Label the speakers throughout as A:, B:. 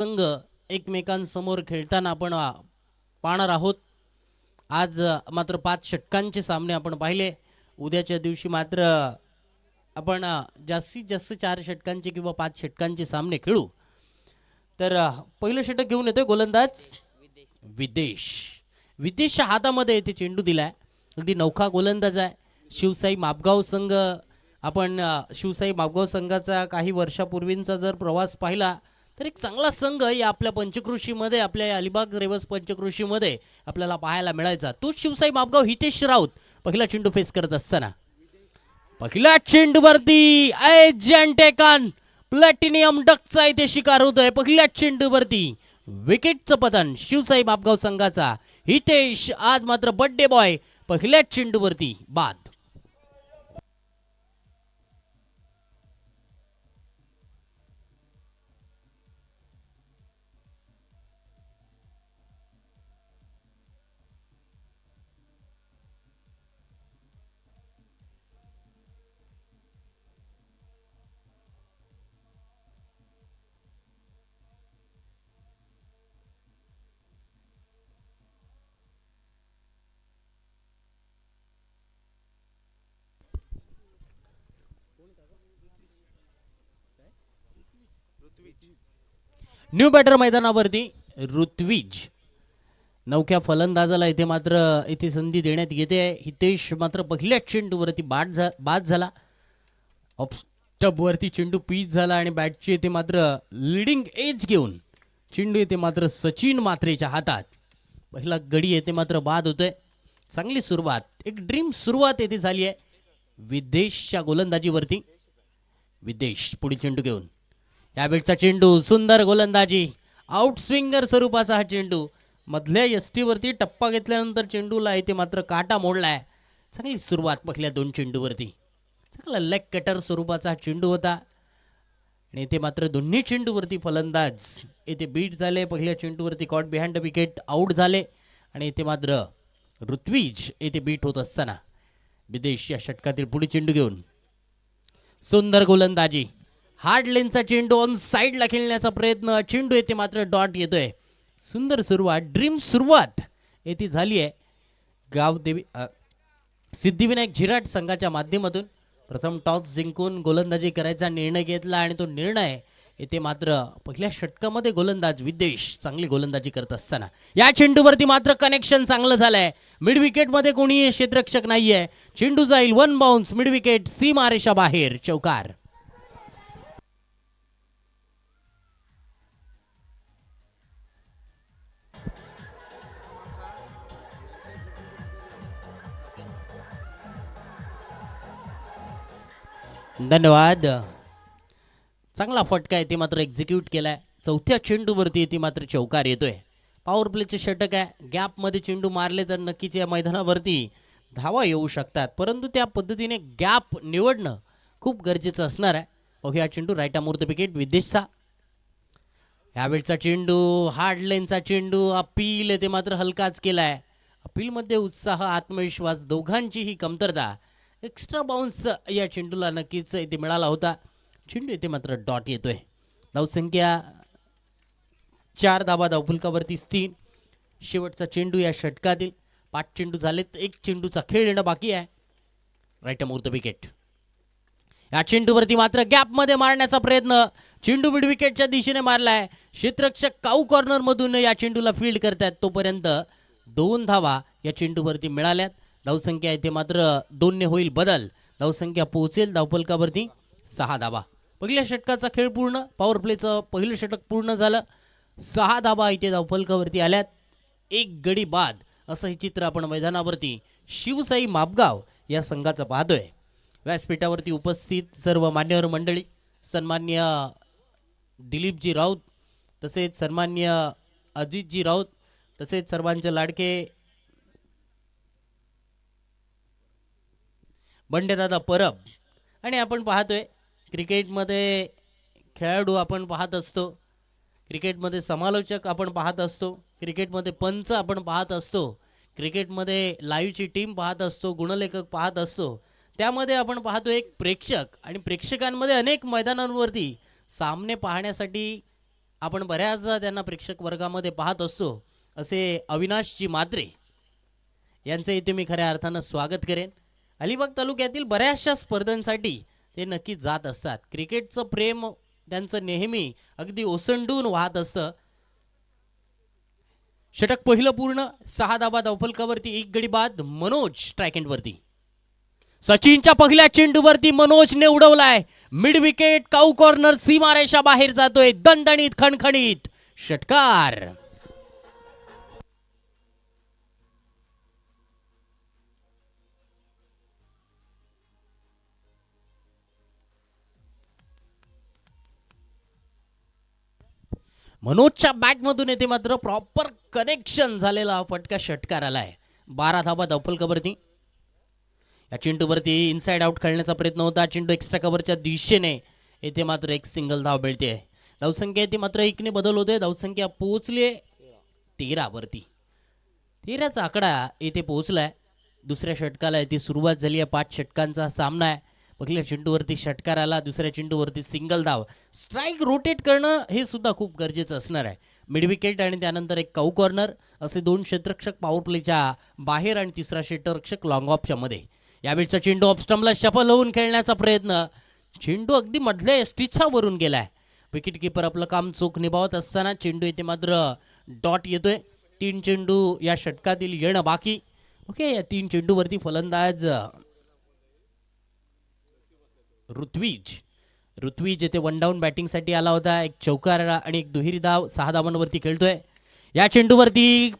A: संघ एकमेकांसमोर खेळताना आपण पाहणार आहोत. आज मात्र 5 षटकांचे सामने आपण पाहिले. उद्याच्या दिवशी मात्र आपण जास्तीत जास्त 4 षटकांचे किंवा 5 षटकांचे सामने खेळू. तर पहिलं षटक घेऊन येतोय गोलंदाज विदेश. विदेशच्या हातामध्ये इथे चेंडू दिलाय. अगदी नौखा गोलंदाज आहे. शिवसाई मापगाव संघ, आपण शिवसाई मापगाव संघाचा काही वर्षापूर्वींचा जर प्रवास पाहिला तर एक चांगला संघ या आपल्या पंचकृषीमध्ये, आपल्या अलिबाग रेवस पंचकृषीमध्ये आपल्याला पाहायला मिळायचा. तोच शिवसाई मापगाव हितेश राऊत पहिला चेंडू फेस करत असताना पहिल्या चेंडूवरती टेकान प्लॅटिनियम डकचा इथे शिकार होतोय. पहिल्या चेंडूवरती विकेटचं पतन शिवसाई मापगाव संघाचा. हितेश आज मात्र बर्थडे बॉय पहिल्या चेंडूवरती बाद. न्यू बॅटर मैदानावरती ऋत्विज नौक्या फलंदाजाला इथे मात्र इथे संधी देण्यात येते. हितेश मात्र पहिल्या चेंडूवरती बाद झाला. ऑफ स्टंपवरती चेंडू पीच झाला आणि बॅटची इथे मात्र लीडिंग एज घेऊन चेंडू इथे मात्र सचिन मात्रेच्या हातात. पहिला गडी येथे मात्र बाद होतोय. चांगली सुरुवात, एक ड्रीम सुरुवात येथे झाली आहे विदेशच्या गोलंदाजीवरती. विदेश पुढे चेंडू घेऊन यावेळचा चेंडू सुंदर गोलंदाजी, आउट स्विंगर स्वरूपाचा हा चेंडू मधल्या यष्टीवरती टप्पा घेतल्यानंतर चेंडूला इथे मात्र काटा मोडलाय. चांगली सुरुवात पहिल्या 2 चेंडूवरती. चांगला लेग कटर स्वरूपाचा हा चेंडू होता आणि इथे मात्र दोन्ही चेंडूवरती फलंदाज इथे बीट झाले. पहिल्या चेंडूवरती caught behind the wicket out झाले आणि इथे मात्र ऋत्विज इथे बीट होत असताना विदेश या षटकातील पुढे चेंडू घेऊन सुंदर गोलंदाजी, हार्ड लेनचा चेंडू ऑन साईडला खेळण्याचा प्रयत्न, चेंडू येथे मात्र डॉट येतोय. सुंदर सुरुवात, ड्रीम सुरुवात येथे झाली आहे गावदेवी सिद्धिविनायक झिराट संघाच्या माध्यमातून. प्रथम टॉस जिंकून गोलंदाजी करायचा निर्णय घेतला आणि तो निर्णय येथे मात्र पहिल्या षटकामध्ये गोलंदाज विदेश चांगली गोलंदाजी करत असताना या चेंडूवरती मात्र कनेक्शन चांगलं झालंय. मिड विकेटमध्ये कोणीही क्षेत्ररक्षक नाहीये. चेंडू जाईल 1 बाउन्स मिड विकेट, सीमारेषा बाहेर, चौकार. धन्यवाद. चांगला फटका आहे ते मात्र एक्झिक्यूट केलाय. चौथ्या चेंडूवरती ती मात्र चौकार येतोय. पॉवर प्लेचे षटक आहे. गॅपमध्ये चेंडू मारले तर नक्कीच या मैदानावरती धावा येऊ शकतात, परंतु त्या पद्धतीने गॅप निवडणं खूप गरजेचं असणार आहे. हा चेंडू राईट अमूर्त विकेट विदेशचा. यावेळचा चेंडू हार्ड लेनचा चेंडू, अपील ते मात्र हलकाच केलाय. अपीलमध्ये उत्साह, आत्मविश्वास दोघांचीही कमतरता. एक्स्ट्रा बाउन्स या चेंडूला नक्कीच इथे मिळाला होता. चेंडू इथे मात्र डॉट येतोय. धावसंख्या 4 धावा धावफलकावरती 3. शेवटचा चेंडू या षटकातील. 5 चेंडू झालेत, 1 चेंडूचा खेळ येणं बाकी आहे. राईट अमूर्त विकेट. या चेंडूवरती मात्र गॅपमध्ये मारण्याचा प्रयत्न, चेंडू मिड विकेटच्या दिशेने मारलाय. क्षेत्ररक्षक काऊ कॉर्नर मधून या चेंडूला फील्ड करतात. तोपर्यंत 2 धावा या चेंडूवरती मिळाल्यात. धावसंख्या इथे मात्र 2 ने होईल बदल. धावसंख्या पोहोचेल धावफलकावरती 6 धावा. पहिल्या षटकाचा खेळ पूर्ण. पॉवर प्लेचं पहिलं षटक पूर्ण झालं. 6 धावा इथे धावफलकावरती आल्यात. 1 गडी बाद असं हे चित्र आपण मैदानावरती शिवसाई मापगाव या संघाचं पाहतोय. व्यासपीठावरती उपस्थित सर्व मान्यवर मंडळी, सन्मान्य दिलीपजी राऊत, तसेच सन्मान्य अजितजी राऊत, तसेच सर्वांचे लाडके बंडेदादा परब. आणि आपण पाहतोय क्रिकेटमध्ये खेळाडू आपण पाहत असतो, क्रिकेटमध्ये समालोचक आपण पाहत असतो, क्रिकेटमध्ये पंच आपण पाहत असतो, क्रिकेटमध्ये लाईव्हची टीम पाहत असतो, गुणलेखक पाहत असतो. त्यामध्ये आपण पाहतो एक प्रेक्षक, आणि प्रेक्षकांमध्ये अनेक मैदानांवरती सामने पाहण्यासाठी आपण बऱ्याचदा त्यांना प्रेक्षक वर्गामध्ये पाहत असतो, असे अविनाशजी मात्रे यांचं इथे मी खऱ्या अर्थानं स्वागत करेन. अलिबाग तालुक्यातील बऱ्याचशा स्पर्धांसाठी ते नक्की जात असतात. क्रिकेटचं प्रेम त्यांचं नेहमी अगदी ओसंडून वाहत असतं. षटक पहिलं पूर्ण, 6 धाबा धावफलकावरती, 1 गडी बाद. मनोज स्ट्राईक एंडवरती. सचिनच्या पहिल्या चेंडूवरती मनोजने उडवलाय मिड विकेट. काऊ कॉर्नर, सीमारेषा बाहेर जातोय. दणदणीत खणखणीत षटकार. मनोजच्या बॅटमधून येते मात्र प्रॉपर कनेक्शन झालेला फटका षटकार आलाय. 12 धाबा धावफल कवरती. या चेंडूवरती इनसाइड आउट खेळण्याचा प्रयत्न होता. चेंडू एक्स्ट्रा कव्हरच्या दिशेने येथे मात्र एक सिंगल धाव मिळते. धावसंख्या येते मात्र 1 ने बदल होते. धावसंख्या पोहोचली 13 वरती. 13चा आकडा येथे पोहोचलाय. दुसऱ्या षटकाला येथे सुरुवात झाली आहे. 5 षटकांचा सामना आहे. पहिल्या चेंडूवरती षटकार आला, दुसऱ्या चेंडूवरती सिंगल धाव. स्ट्राईक रोटेट करणं हे सुद्धा खूप गरजेचं असणार आहे. मिड विकेट आणि त्यानंतर एक काऊ कॉर्नर असे 2 क्षेत्ररक्षक पॉवर प्लेच्या बाहेर आणि तिसरा क्षेत्ररक्षक लॉंग ऑफच्या मध्ये. यावेळचा चेंडू ऑफ स्टंपला शफल होऊन खेळण्याचा प्रयत्न. चेंडू अगदी मधल्या एसटीच्या वरून गेलाय. विकेट किपर आपलं काम चोख निभावत असताना चेंडू येथे मात्र डॉट येतोय. 3 चेंडू या षटकातील येणं बाकी. ओके, या 3 चेंडूवरती फलंदाज ऋत्विज येथे 1 डाऊन बॅटिंगसाठी आला होता. एक चौकार आणि एक दुहेरी धाव, 6 धावांवरती खेळतोय. या चेंडूवरती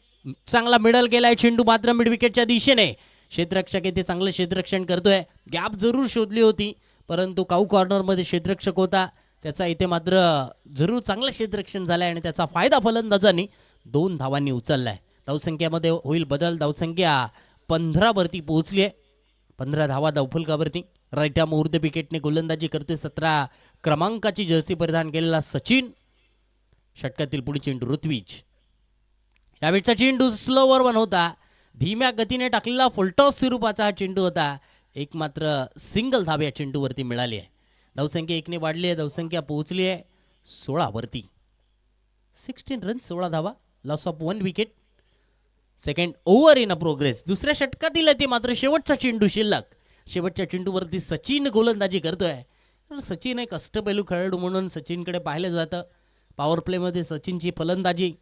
A: चांगला मिडल गेलाय. चेंडू मात्र मिड विकेटच्या दिशेने. क्षेत्ररक्षक येथे चांगलं क्षेत्ररक्षण करतोय. गॅप जरूर शोधली होती, परंतु काऊ कॉर्नरमध्ये क्षेत्ररक्षक होता. त्याचा इथे मात्र जरूर चांगलं क्षेत्ररक्षण झालंय आणि त्याचा फायदा फलंदाजांनी 2 धावांनी उचललाय. धावसंख्येमध्ये होईल बदल. धावसंख्या 15 वरती पोहोचली आहे. 15 धावा धावफलकावरती. राईट आर्म उर्ध विकेटने गोलंदाजी करतोय 17 क्रमांकाची जर्सी परिधान केलेला सचिन. षटकातील पुढे चेंडू ऋत्विज. यावेळचा चेंडू स्लोवर वन होता. धीम्या गतीने टाकलेला फुलटॉस स्वरूपाचा हा चेंडू होता. एक मात्र सिंगल धाव या चेंडूवरती मिळाली आहे. धावसंख्या 1 ने वाढली आहे. धावसंख्या पोहोचली आहे 16 वरती. 16 रन, 16 धावा, loss of 1 wicket. Second over in a progress. दुसऱ्या षटकातील ते मात्र शेवटचा चेंडू शिल्लक. शेवटच्या चेंडूवरती सचिन गोलंदाजी करतोय. सचिन एक अष्टपैलू खेळाडू म्हणून सचिनकडे पाहिलं जातं. पॉवर प्लेमध्ये सचिनची फलंदाजी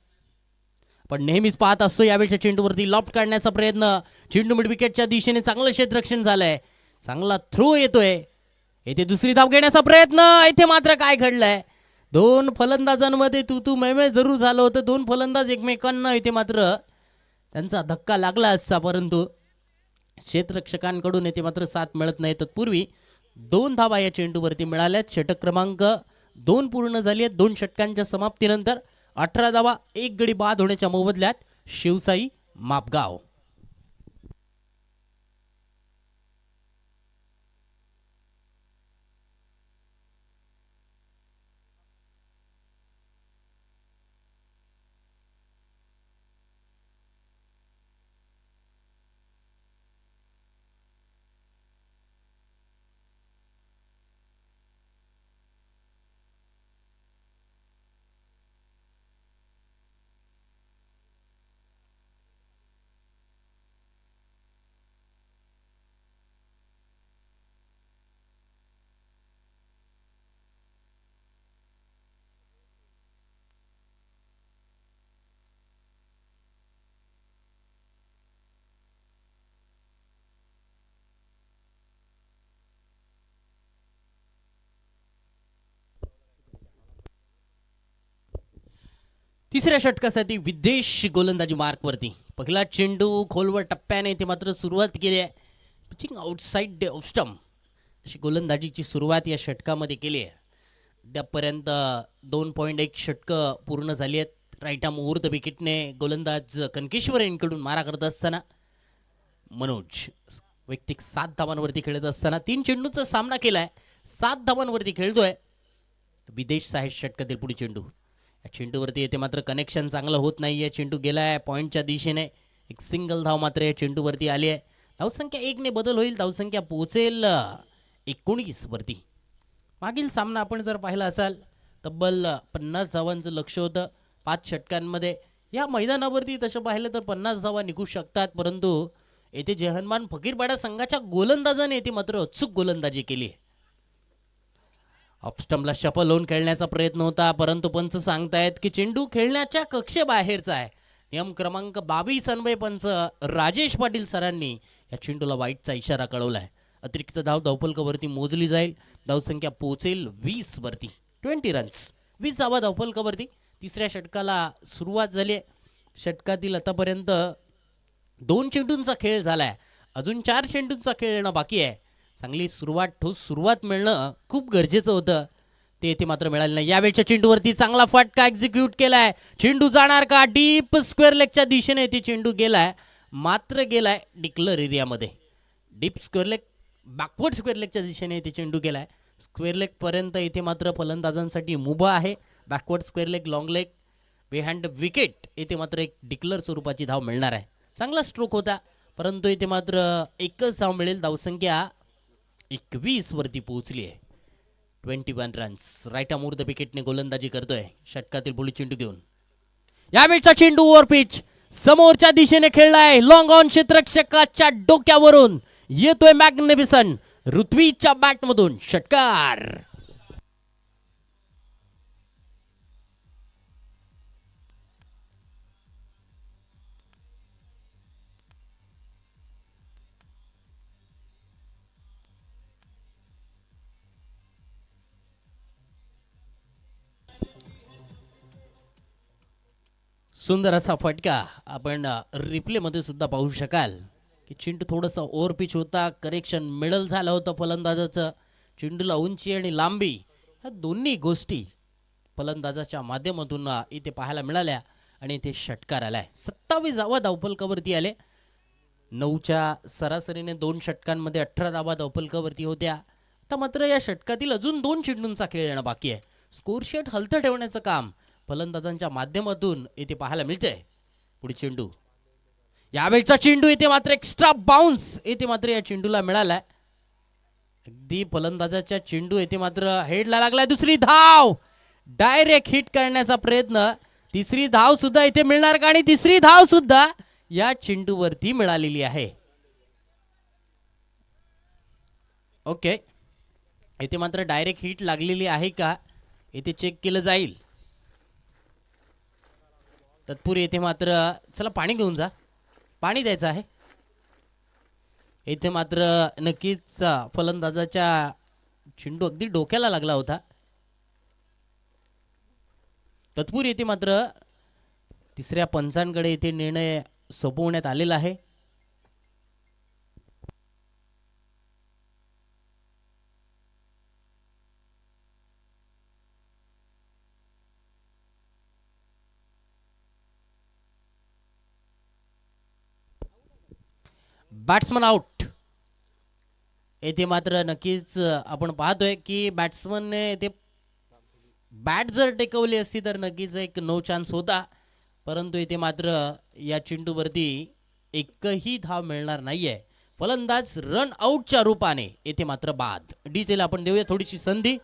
A: पण नेहमीच पाहत असतो. यावेळच्या चेंडूवरती लॉफ्ट काढण्याचा प्रयत्न. चेंडू मिड विकेटच्या दिशेने चांगलं क्षेत्ररक्षण झालंय. चांगला थ्रो येतोय. येथे दुसरी धाव घेण्याचा प्रयत्न. येथे मात्र काय घडलंय, 2 फलंदाजांमध्ये तू मैमे जरूर झालं होतं. 2 फलंदाज एकमेकांना येथे मात्र त्यांचा धक्का लागला असता, परंतु क्षेत्ररक्षकांकडून येथे मात्र साथ मिळत नाही. तत्पूर्वी 2 धावा या चेंडूवरती मिळाल्यात. षटक क्रमांक 2 पूर्ण झाली आहेत. 2 षटकांच्या समाप्तीनंतर 18 धावा, 1 गडी बाद होण्याच्या मोबदल्यात शिवसाई मापगाव. तिसऱ्या षटकासाठी विदेश गोलंदाजी मार्कवरती. पहिला चेंडू खोलवर टप्प्याने ते मात्र सुरुवात केली आहे. पिचिंग आउटसाइड ऑफ स्टंप अशी गोलंदाजीची सुरुवात या षटकामध्ये केली आहे. अद्यापर्यंत 2.1 षटकं पूर्ण झाली आहेत. राईट आर्म मुहूर्त विकेटने गोलंदाज कनकेश्वर यांकडून मारा करत असताना मनोज वैयक्तिक 7 धावांवरती खेळत असताना 3 चेंडूचा सामना केलाय. 7 धावांवरती खेळतोय. विदेश आहे षटकातील पुढे चेंडू. या चेंडूवरती येते मात्र कनेक्शन चांगलं होत नाही आहे. चेंडू गेलाय पॉईंटच्या दिशेने. एक सिंगल धाव मात्र या चेंडूवरती आली आहे. धावसंख्या 1 ने बदल होईल. धावसंख्या पोहोचेल 19 वरती. मागील सामना आपण जर पाहिला असाल तब्बल 50 धावांचं लक्ष होतं 5 षटकांमध्ये. या मैदानावरती तसं पाहिलं तर 50 धावा निघू शकतात, परंतु येथे जेहनमान फकीरपाडा संघाच्या गोलंदाजाने येथे मात्र अचूक गोलंदाजी केली आहे. ऑफस्टंपला शफल होऊन खेळण्याचा प्रयत्न होता, परंतु पंच सांगतायत की चेंडू खेळण्याच्या कक्षेबाहेरचा आहे. नियम क्रमांक 22 अन्वये पंच राजेश पाटील सरांनी या चेंडूला वाईटचा इशारा कळवला आहे. अतिरिक्त धाव धावफलकावरती मोजली जाईल. धावसंख्या पोहोचेल 20 वरती. 20 रन्स, 20 धावा धावफलकावरती. तिसऱ्या षटकाला सुरुवात झाली आहे. षटकातील आतापर्यंत 2 चेंडूंचा खेळ झालाय, अजून 4 चेंडूंचा खेळ येणं बाकी आहे. चांगली सुरुवात, ठोस सुरुवात मिळणं खूप गरजेचं होतं, ते येथे मात्र मिळालं नाही. यावेळच्या चेंडूवरती चांगला फटका एक्झिक्यूट केलाय. चेंडू जाणार का? डीप स्क्वेअर लेगच्या दिशेने येथे चेंडू गेलाय, मात्र गेलाय डिक्लर एरियामध्ये. Deep square leg, backward square लेगच्या दिशेने येथे चेंडू गेलाय. स्क्वेअर लेग पर्यंत इथे मात्र फलंदाजांसाठी मुभा आहे. Backward square leg, long leg, behind wicket येथे मात्र एक डिक्लर स्वरूपाची धाव मिळणार आहे. चांगला स्ट्रोक होता, परंतु इथे मात्र एकच धाव मिळेल. धावसंख्या 21 वरती पोहोचली आहे. 21 रन्स. राईट आर्म द विकेटने गोलंदाजी करतोय षटकातील पुढील चेंडू घेऊन. यावेळचा चेंडू ओव्हर पिच समोरच्या दिशेने खेळलाय. लॉंग ऑन क्षेत्ररक्षकाच्या डोक्यावरून येतोय मॅग्निफिसन. ऋत्विजच्या बॅटमधून षटकार. सुंदर असा फटका आपण रिप्लेमध्ये सुद्धा पाहू शकाल की चेंडू थोडासा ओव्हर पिच होता. करेक्शन मिडल झालं होतं फलंदाजाचं. चेंडूला उंची आणि लांबी ह्या दोन्ही गोष्टी फलंदाजाच्या माध्यमातून इथे पाहायला मिळाल्या आणि इथे षटकार आलाय. 27 धावा धावफलकावरती आले. 9च्या सरासरीने 2 षटकांमध्ये 18 धावा धावफलकावरती होत्या. आता मात्र या षटकातील अजून 2 चेंडूंचा खेळ येणं बाकी आहे. स्कोर शीट हलतं ठेवण्याचं काम फलंदाजांच्या माध्यमातून इथे पाहायला मिळतंय. पुढे चेंडू, यावेळचा चेंडू इथे मात्र एक्स्ट्रा बाउन्स इथे मात्र या चेंडूला मिळालाय. अगदी फलंदाजाच्या चेंडू इथे मात्र हेडला लागलाय. दुसरी धाव, डायरेक्ट हिट करण्याचा प्रयत्न. तिसरी धाव सुद्धा इथे मिळणार का? आणि तिसरी धाव सुद्धा या चेंडूवरती मिळालेली आहे. ओके, इथे मात्र डायरेक्ट हिट लागलेली आहे का इथे चेक केलं जाईल. तत्पूर्वी येथे मात्र चला पाणी घेऊन जा, पाणी द्यायचं आहे. येथे मात्र नक्कीच फलंदाजाच्या चेंडू अगदी डोक्याला लागला होता. तत्पूर्वी येथे मात्र तिसऱ्या पंचांकडे येथे निर्णय सोपवण्यात आलेला आहे. Batsman out. येथे मात्र नक्कीच आपण पाहतोय की बॅट्समनने येथे बॅट जर टेकवली असती तर नक्कीच एक नो चान्स होता, परंतु इथे मात्र या चेंडूवरती एकही धाव मिळणार नाहीये. फलंदाज रन आउटच्या रूपाने येथे मात्र बाद. डीजेला आपण देऊया थोडीशी संधी.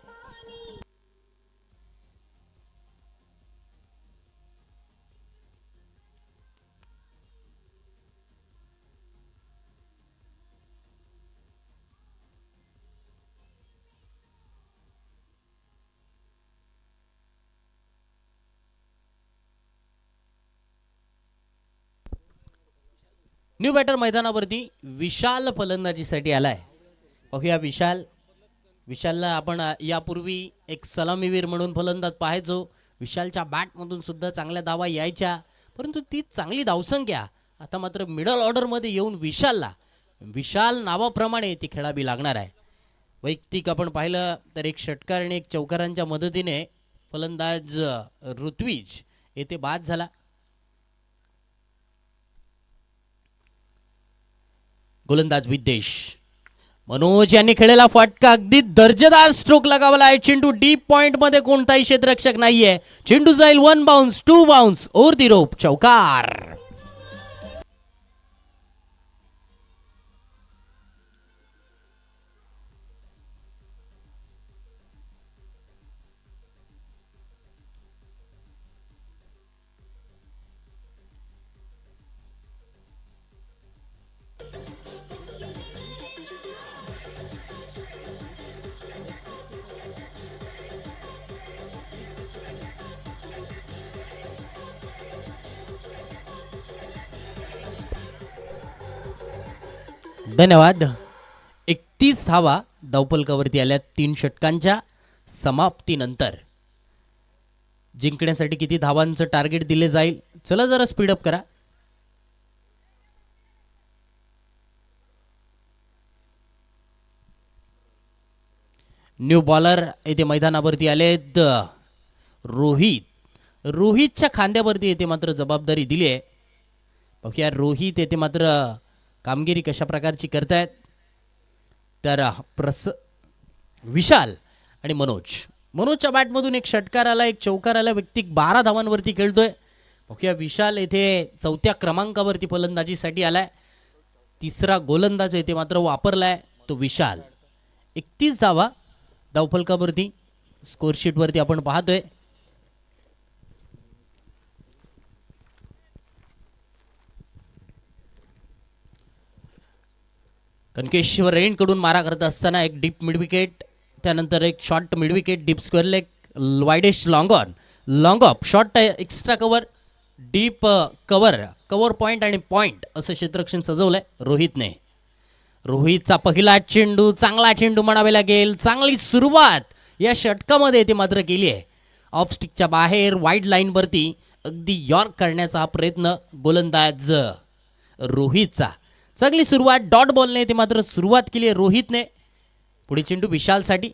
A: न्यू बॅटर मैदानावरती विशाल फलंदाजीसाठी आलाय. पाहूया विशालला आपण यापूर्वी एक सलामीवीर म्हणून फलंदाज पाहायचो. विशालच्या बॅटमधून सुद्धा चांगल्या धावा यायच्या, परंतु ती चांगली धावसंख्या आता मात्र मिडल ऑर्डरमध्ये येऊन विशाल नावाप्रमाणे ती खेळावी लागणार आहे. वैयक्तिक आपण पाहिलं तर एक षटकार आणि एक चौकारांच्या मदतीने फलंदाज ऋत्विज येथे बाद झाला. गोलंदाज विद्देश मनोज यांनी खेळलेला फटका अगदी दर्जेदार स्ट्रोक लगावला आहे. चेंडू डीप पॉइंट मध्ये कोणताही क्षेत्ररक्षक नाहीये. चेंडू जाईल 1 बाउन्स 2 बाउन्स ओव्हर दी रोप, चौकार. धन्यवाद. 31 धावा धावफलकावरती आल्या 3 षटकांच्या समाप्तीनंतर. जिंकण्यासाठी किती धावांचं टार्गेट दिले जाईल? चला जरा स्पीडअप करा. न्यू बॉलर येथे मैदानावरती आलेत रोहित. रोहितच्या खांद्यावरती येथे मात्र जबाबदारी दिली आहे. बघूया रोहित येथे मात्र कामगिरी कशा प्रकारची करतायत. तर विशाल आणि मनोजच्या बॅटमधून एक षटकार आला, एक चौकार आला. व्यक्ती 12 धावांवरती खेळतोय. बघूया विशाल येथे 4थ्या क्रमांकावरती फलंदाजीसाठी आलाय. 3रा गोलंदाज येथे मात्र वापरलाय तो विशाल. 31 धावा धावफलकावरती स्कोरशीटवरती आपण पाहतोय. कनकेश्वर रेन कडून मारा करत असताना एक डीप मिड विकेट, त्यानंतर एक short mid wicket, deep square leg, widest long of, short extra cover, deep cover point आणि पॉइंट असं क्षेत्ररक्षण सजवलंय रोहितने. रोहितचा पहिला चेंडू, चांगला चेंडू म्हणावे लागेल. चांगली सुरुवात या षटकामध्ये ते मात्र केली आहे. ऑफ स्टिकच्या बाहेर वाईड लाईनवरती अगदी यॉर्क करण्याचा हा प्रयत्न गोलंदाज रोहितचा. चांगली सुरुवात डॉट बॉलने ते मात्र सुरुवात केली आहे रोहितने. पुढे चेंडू विशालसाठी.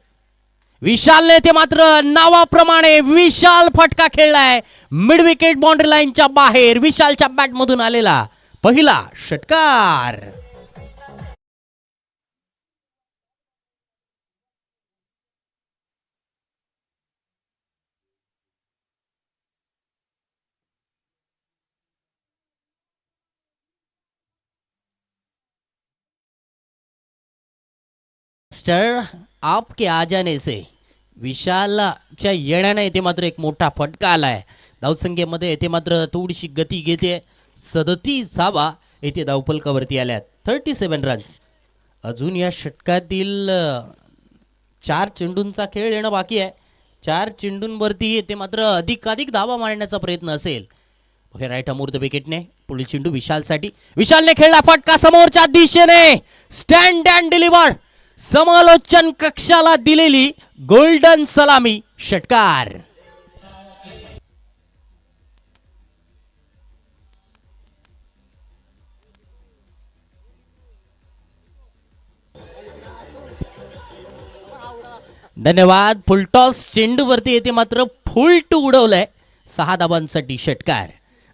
A: विशालने ते मात्र नावाप्रमाणे विशाल फटका खेळलाय. मिड विकेट बाउंड्री लाईनच्या बाहेर विशालच्या बॅटमधून आलेला पहिला षटकार. आपके आ जाने से विशालच्या येण्याने येथे मात्र एक मोठा फटका आलाय. धावसंख्येमध्ये येथे मात्र थोडीशी गती घेते. 37 धावा येथे धावफलकावरती आल्यात. 37 रन्स. अजून या षटकातील 4 चेंडूंचा खेळ येणं बाकी आहे. 4 चेंडूंवरती येथे मात्र अधिकाधिक धावा मारण्याचा प्रयत्न असेल. राईट अमोर द विकेटने पुढील चेंडू विशालसाठी. विशालने खेळला फटका समोरच्या दिशेने. Stand and deliver. समालोचन कक्षाला दिलेली गोल्डन सलामी. षटकार. धन्यवाद. फुलटॉस चेंडूवरती येते मात्र फुलटू उडवलंय. 6 धाबांसाठी षटकार.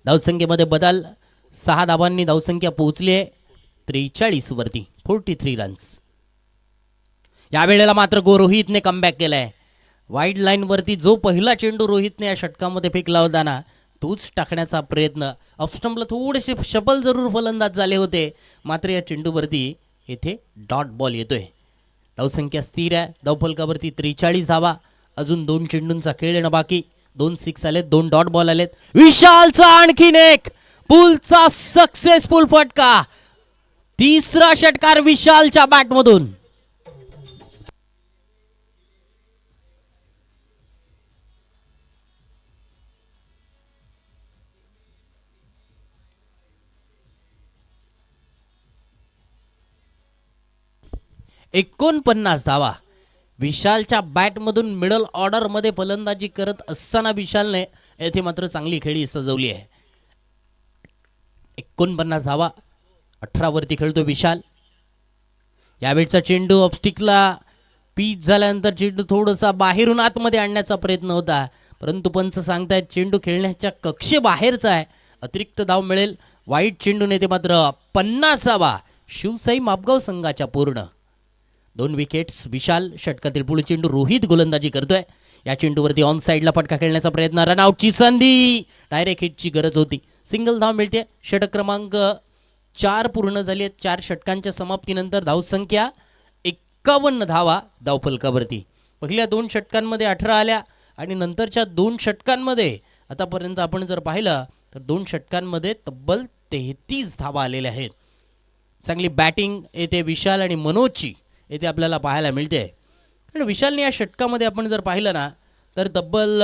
A: धावसंख्येमध्ये बदल. 6 धाबांनी धावसंख्या पोहोचली आहे 43 वरती. 43 रन्स. यावेळेला मात्र रोहितने कमबॅक केलाय. वाईड लाईनवरती जो पहिला चेंडू रोहितने या षटकामध्ये फेकला होता ना, तोच टाकण्याचा प्रयत्न. ऑफस्टंपला थोडेसे शबल जरूर फलंदाज झाले होते, मात्र या चेंडूवरती येथे डॉट बॉल येतोय. धावसंख्या स्थिर आहे. धावफलकावरती 43 धावा. अजून 2 चेंडूंचा खेळ येणं बाकी. 2 सिक्स आलेत, 2 डॉट बॉल आलेत. विशालचा आणखीन एक पुलचा सक्सेसफुल फटका. 3रा षटकार विशालच्या बॅटमधून. एकोणपन्नास धावा. विशालच्या बॅटमधून मिडल ऑर्डरमध्ये फलंदाजी करत असताना विशालने येथे मात्र चांगली खेळी सजवली आहे. 49 धावा. 18 वरती खेळतो विशाल. यावेळचा चेंडू ऑफस्टिकला पीच झाल्यानंतर चेंडू थोडासा बाहेरून आतमध्ये आणण्याचा प्रयत्न होता, परंतु पंच सांगतायत चेंडू खेळण्याच्या कक्षेबाहेरचा आहे. अतिरिक्त धाव मिळेल. वाईट चेंडूने ते मात्र 50वा शिवसाई मापगाव संघाच्या पूर्ण. 2 विकेट्स. विशाल षटकातील पुढे चेंडू रोहित गोलंदाजी करतोय. या चेंडूवरती ऑन साईडला फटका खेळण्याचा प्रयत्न. रनआउटची संधी. डायरेक्ट हिटची गरज होती. सिंगल धाव मिळते. षटक क्रमांक 4 पूर्ण झाली आहेत. 4 षटकांच्या समाप्तीनंतर धावसंख्या 51 धावा धावफलकावरती. पहिल्या 2 षटकांमध्ये 18 आल्या आणि नंतरच्या 2 षटकांमध्ये आतापर्यंत आपण जर पाहिलं तर 2 षटकांमध्ये तब्बल 33 धावा आलेल्या आहेत. चांगली बॅटिंग येते विशाल आणि मनोजची येथे आपल्याला पाहायला मिळते. कारण विशालने या षटकामध्ये आपण जर पाहिलं ना तर तब्बल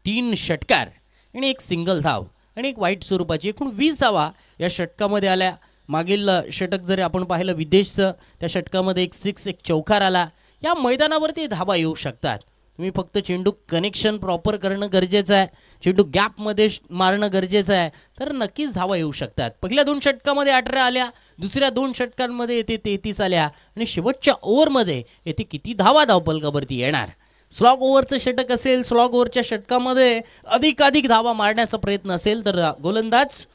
A: 3 षटकार आणि 1 सिंगल धाव आणि 1 वाईट स्वरूपाची एकूण 20 धावा या षटकामध्ये आल्या. मागील षटक जरी आपण पाहिलं विदेशचं, त्या षटकामध्ये एक सिक्स एक चौकार आला. या मैदानावरती धावा येऊ शकतात. तुम्ही फक्त चेंडू कनेक्शन प्रॉपर करणं गरजेचं आहे, चेंडू गॅपमध्ये मारणं गरजेचं आहे, तर नक्कीच धावा येऊ शकतात. पहिल्या 2 षटकामध्ये 18 आल्या, दुसऱ्या 2 षटकांमध्ये येथे 33 आल्या आणि शेवटच्या ओव्हरमध्ये येथे किती धावा धावपलकावरती येणार. स्लॉग ओव्हरचं षटक असेल, स्लॉग ओव्हरच्या षटकामध्ये अधिकाधिक धावा मारण्याचा प्रयत्न असेल तर गोलंदाज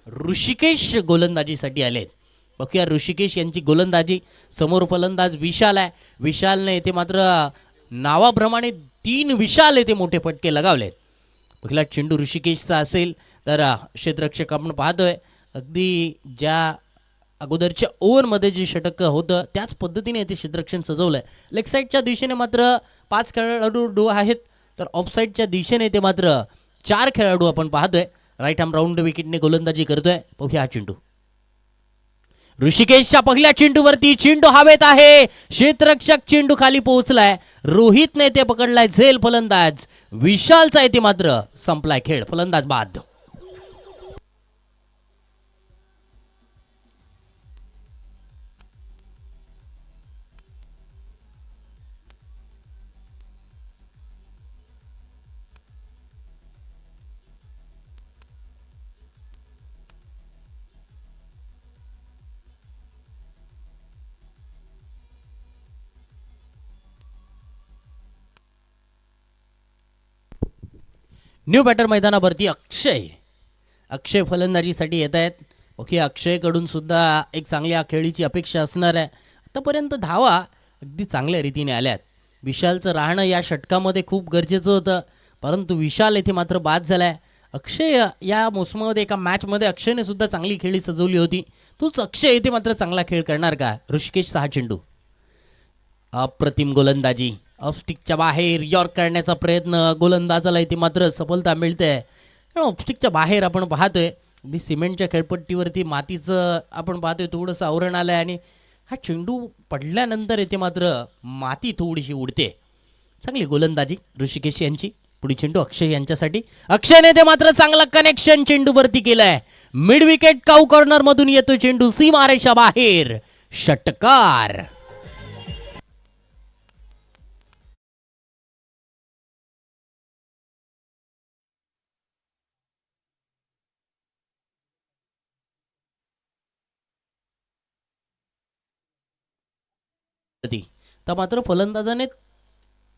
A: ऋषिकेश गोलंदाजीसाठी आलेत. बघूया ऋषिकेश यांची गोलंदाजी. समोर फलंदाज विशाल आहे. विशालने येथे मात्र नावाप्रमाणे 3 विशाल येथे मोठे फटके लगावलेत. पहिला चेंडू ऋषिकेशचा असेल तर क्षेत्ररक्षक आपण पाहतोय अगदी ज्या अगोदरच्या ओव्हरमध्ये जे षटक होतं त्याच पद्धतीने येथे क्षेत्ररक्षण सजवलं आहे. लेग साईडच्या दिशेने मात्र 5 खेळाडू आहेत, तर ऑफ साईडच्या दिशेने ते मात्र 4 खेळाडू आपण पाहतोय. राईट आर्म राऊंड विकेटने गोलंदाजी करतोय. बघूया हा चेंडू. ऋषिकेशच्या पहिल्या चेंडूवरती चेंडू हवेत आहे. क्षेत्ररक्षक चेंडू खाली पोहोचलाय. रोहितने ते पकडलाय. झेल फलंदाज विशालचा येथे मात्र संपलाय खेळ. फलंदाज बाद. न्यू बॅटर मैदानावरती अक्षय फलंदाजीसाठी येत आहेत. ओके, अक्षयकडून सुद्धा एक चांगल्या खेळीची अपेक्षा असणार आहे. आतापर्यंत धावा अगदी चांगल्या रीतीने आल्यात. विशालचं राहणं या षटकामध्ये खूप गरजेचं होतं, परंतु विशाल येथे मात्र बाद झालाय. अक्षय या मोसमामध्ये एका मॅचमध्ये अक्षयने सुद्धा चांगली खेळी सजवली होती. तूच अक्षय येथे मात्र चांगला खेळ करणार का. ऋषिकेश 6 चेंडू. अप्रतिम गोलंदाजी. ऑफस्टिकच्या बाहेर यॉर्क करण्याचा प्रयत्न. गोलंदाजाला इथे मात्र सफलता मिळते. कारण ऑफस्टिकच्या बाहेर आपण पाहतोय अगदी सिमेंटच्या खेळपट्टीवरती मातीचं आपण पाहतोय थोडंसं आवरण आलं आहे आणि हा चेंडू पडल्यानंतर इथे मात्र माती थोडीशी उडते. चांगली गोलंदाजी ऋषिकेश यांची. पुढे चेंडू अक्षय यांच्यासाठी. अक्षयने ते मात्र चांगला कनेक्शन चेंडूवरती केलंय. मिड विकेट काऊ कॉर्नर मधून येतो चेंडू सीमारेषा बाहेर. षटकार. तर मात्र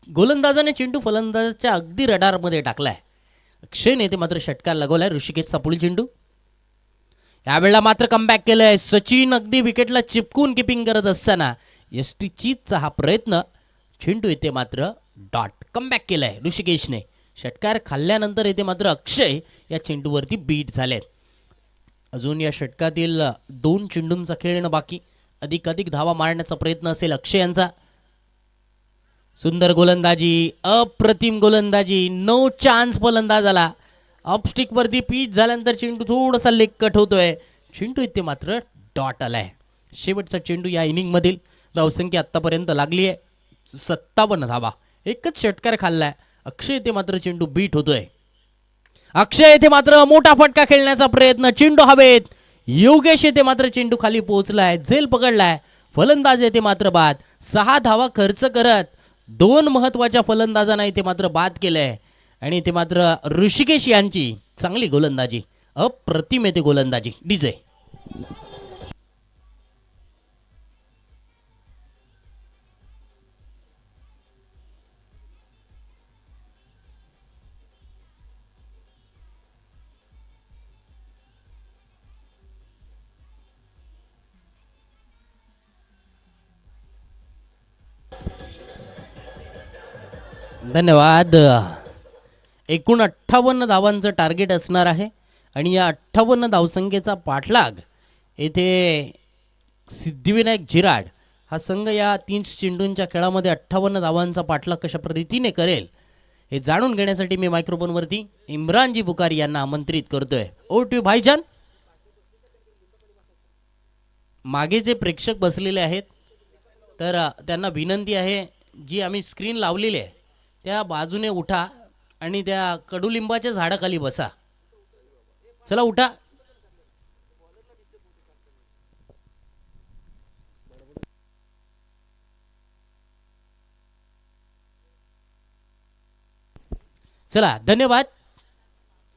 A: गोलंदाजाने चेंडू फलंदाजाच्या अगदी रडारमध्ये टाकलाय. अक्षयने ते मात्र षटकार लगवलाय. ऋषिकेशचा पुढील चेंडू. यावेळेला मात्र कमबॅक केलंय. सचिन अगदी विकेटला चिपकून किपिंग करत असताना एसटी चीजचा हा प्रयत्न. चेंडू येते मात्र डॉट. कमबॅक केलाय ऋषिकेशने. षटकार खाल्ल्यानंतर येते मात्र अक्षय या चेंडूवरती बीट झालेत. अजून या षटकातील 2 चेंडूंचा खेळणं बाकी. अधिकाधिक धावा मारण्याचा प्रयत्न असेल अक्षय यांचा. सुंदर गोलंदाजी. अप्रतिम गोलंदाजी. नो चान्स फलंदाजाला. ऑफस्टिकवरती पीच झाल्यानंतर चेंडू थोडासा लेग कट होतोय. चेंडू इथे मात्र डॉट आलाय. शेवटचा चेंडू या इनिंगमधील. धावसंख्या आत्तापर्यंत लागली आहे 57 धावा. एकच षटकार खाल्लाय. अक्षय इथे मात्र चेंडू बीट होतोय. अक्षय इथे मात्र मोठा फटका खेळण्याचा प्रयत्न. चेंडू हवेत. योगेश येथे मात्र चेंडू खाली पोहोचलाय. झेल पकडलाय. फलंदाज येथे मात्र बाद. 6 धावा खर्च करत 2 महत्वाच्या फलंदाजांना इथे मात्र बाद केलंय. आणि इथे मात्र ऋषिकेश यांची चांगली गोलंदाजी. अप्रतिम येते गोलंदाजी. डीजे. धन्यवाद. एकूण 58 धावांचं टार्गेट असणार आहे आणि या 58 धावसंख्येचा पाठलाग येथे सिद्धिविनायक झिराड हा संघ या 30 चेंडूंच्या खेळामध्ये 58 धावांचा पाठलाग कशा पद्धतीने करेल हे जाणून घेण्यासाठी मी मायक्रोफोनवरती इम्रानजी बुखारी यांना आमंत्रित करतोय. ओ टू भाईजान. मागे जे प्रेक्षक बसलेले आहेत तर त्यांना विनंती आहे, जी आम्ही स्क्रीन लावलेली आहे त्या बाजूने उठा आणि त्या कडुलिंबाच्या झाडाखाली बसा. चला उठा. चला धन्यवाद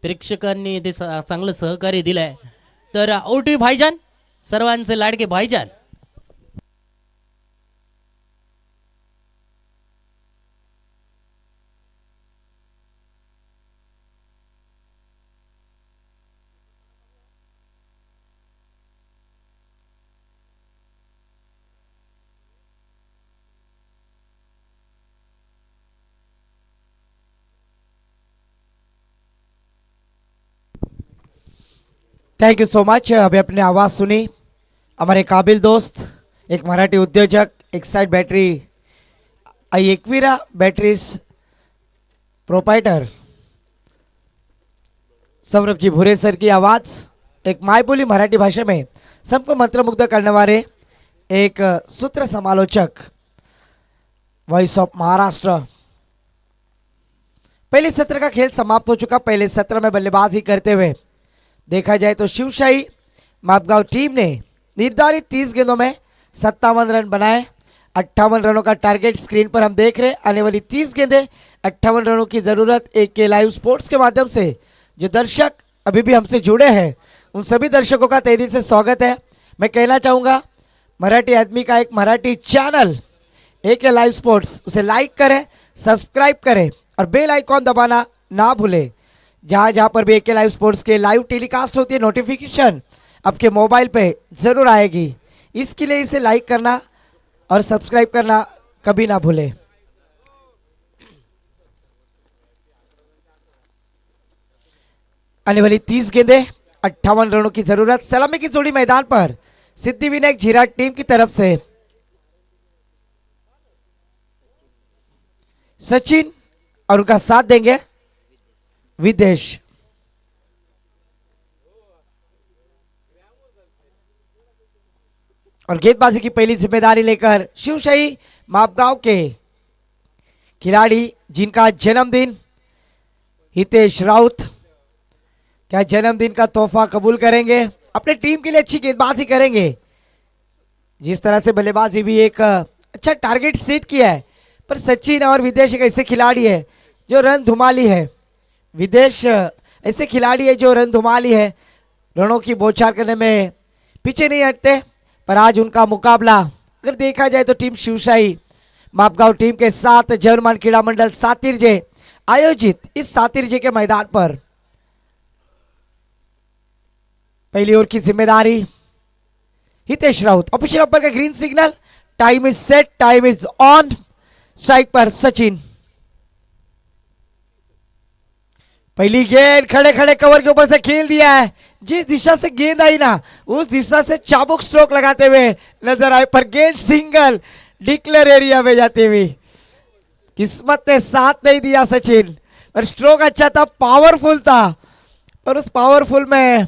A: प्रेक्षकांनी ते चांगलं सहकार्य दिलंय. तर ओटी भाईजान सर्वांचे लाडके भाईजान.
B: Thank you so much. अभी अपने आवाज़ सुनी. हमारे काबिल दोस्त एक मराठी उद्योजक Exide battery Ekvira batteries proprietor Saurabh ji Bhure sir की आवाज़ एक मायबोली मराठी भाषा में सबको मंत्रमुग्ध करने वाले एक सूत्र समालोचक वॉइस ऑफ महाराष्ट्र. पहले सत्र का खेल समाप्त हो चुका. पहले सत्र में बल्लेबाजी करते हुए देखा जाए तो शिवशाही मापगांव टीम ने निर्धारित 30 गेंदों में 57 रन बनाए. 58 रनों का टारगेट स्क्रीन पर हम देख रहे हैं. आने वाली 30 गेंदें 58 रनों की ज़रूरत. एक के लाइव स्पोर्ट्स के माध्यम से जो दर्शक अभी भी हमसे जुड़े हैं उन सभी दर्शकों का तहे दिल से स्वागत है. मैं कहना चाहूँगा मराठी आदमी का एक मराठी चैनल एक के लाइव स्पोर्ट्स, उसे लाइक करें, सब्सक्राइब करें और बेल आइकॉन दबाना ना भूलें. जहाँ जहाँ पर भी एक लाइव स्पोर्ट्स के लाइव टेलीकास्ट होती है नोटिफिकेशन आपके मोबाइल पे ज़रूर आएगी. इसके लिए इसे लाइक करना और सब्सक्राइब करना कभी ना भूलें. आने वाली 30 गेंदें 58 रनों की ज़रूरत. सलामी की जोड़ी मैदान पर सिद्धिविनायक झिराट टीम की तरफ से सचिन और उनका साथ देंगे विदेश. और गेंदबाजी की पहली जिम्मेदारी लेकर शिवशाही मापगांव के खिलाड़ी जिनका जन्मदिन हितेश राउत, क्या जन्मदिन का तोहफा कबूल करेंगे. अपने टीम के लिए अच्छी गेंदबाजी करेंगे. जिस तरह से बल्लेबाजी भी एक अच्छा टारगेट सेट किया है. पर सचिन और विदेश एक ऐसे खिलाड़ी है जो रन धुमाली है. विदेश ऐसे खिलाड़ी है जो रन धुमाली है, रनों की बौछार करने में पीछे नहीं हटते. पर आज उनका मुकाबला अगर देखा जाए तो टीम शिवशाही मापगांव टीम के साथ जर्मन क्रीड़ा मंडल सातिरजे आयोजित इस सातिरजे के मैदान पर पहली ओवर की जिम्मेदारी हितेश राउत. ऑफिशियल अंपायर का green signal. Time is set, time is on. Strike पर सचिन. पहली गेंद खड़े खड़े कवर के ऊपर से खेल दिया है. जिस दिशा से गेंद आई ना उस दिशा से चाबुक स्ट्रोक लगाते हुए नजर आए, पर गेंद सिंगल डिक्लेयर एरिया में जाती हुई. किस्मत ने साथ नहीं दिया सचिन, पर स्ट्रोक अच्छा था, पावरफुल था. पर उस पावरफुल में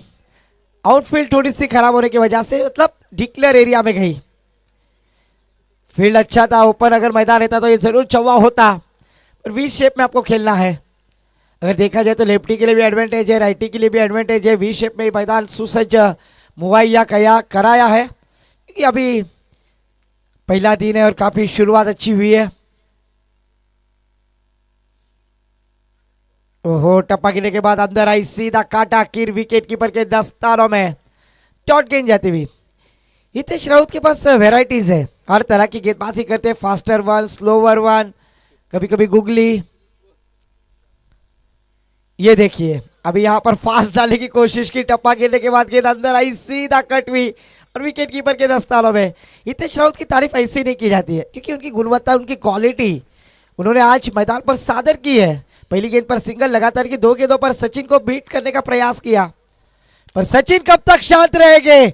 B: आउटफील्ड थोड़ी सी खराब होने की वजह से मतलब डिक्लेयर एरिया में गई. फील्ड अच्छा था, ओपन अगर मैदान रहता तो ये जरूर चौवा होता. पर वी शेप में आपको खेलना है. अगर देखा जाए तो लेफ्टी के लिए भी एडवांटेज है, राइटी के लिए भी एडवांटेज है. वी शेप में मैदान सुसज्ज मुहैया कराया है क्योंकि अभी पहला दिन है और काफी शुरुआत अच्छी हुई है. ओहो, टप्पा गिरने के बाद अंदर आई, सीधा काटा कीर विकेट कीपर के दस्तानों में डॉट गेंद जाती हुई. हितेश राउत के पास वेराइटीज है, हर तरह की गेंदबाजी करते हैं. फास्टर वन, स्लोवर वन, कभी कभी गुगली. ये देखिए अभी यहाँ पर फास्ट डालने की कोशिश की, टप्पा गिरने के बाद गेंद अंदर आई, सीधा कट हुई और विकेट कीपर के दस्तानों में. हितेश राउत की तारीफ ऐसी नहीं की जाती है क्योंकि उनकी गुणवत्ता, उनकी क्वालिटी उन्होंने आज मैदान पर सादर की है. पहली गेंद पर सिंगल, लगातार की 2 गेंदों पर सचिन को बीट करने का प्रयास किया. पर सचिन कब तक शांत रहेंगे,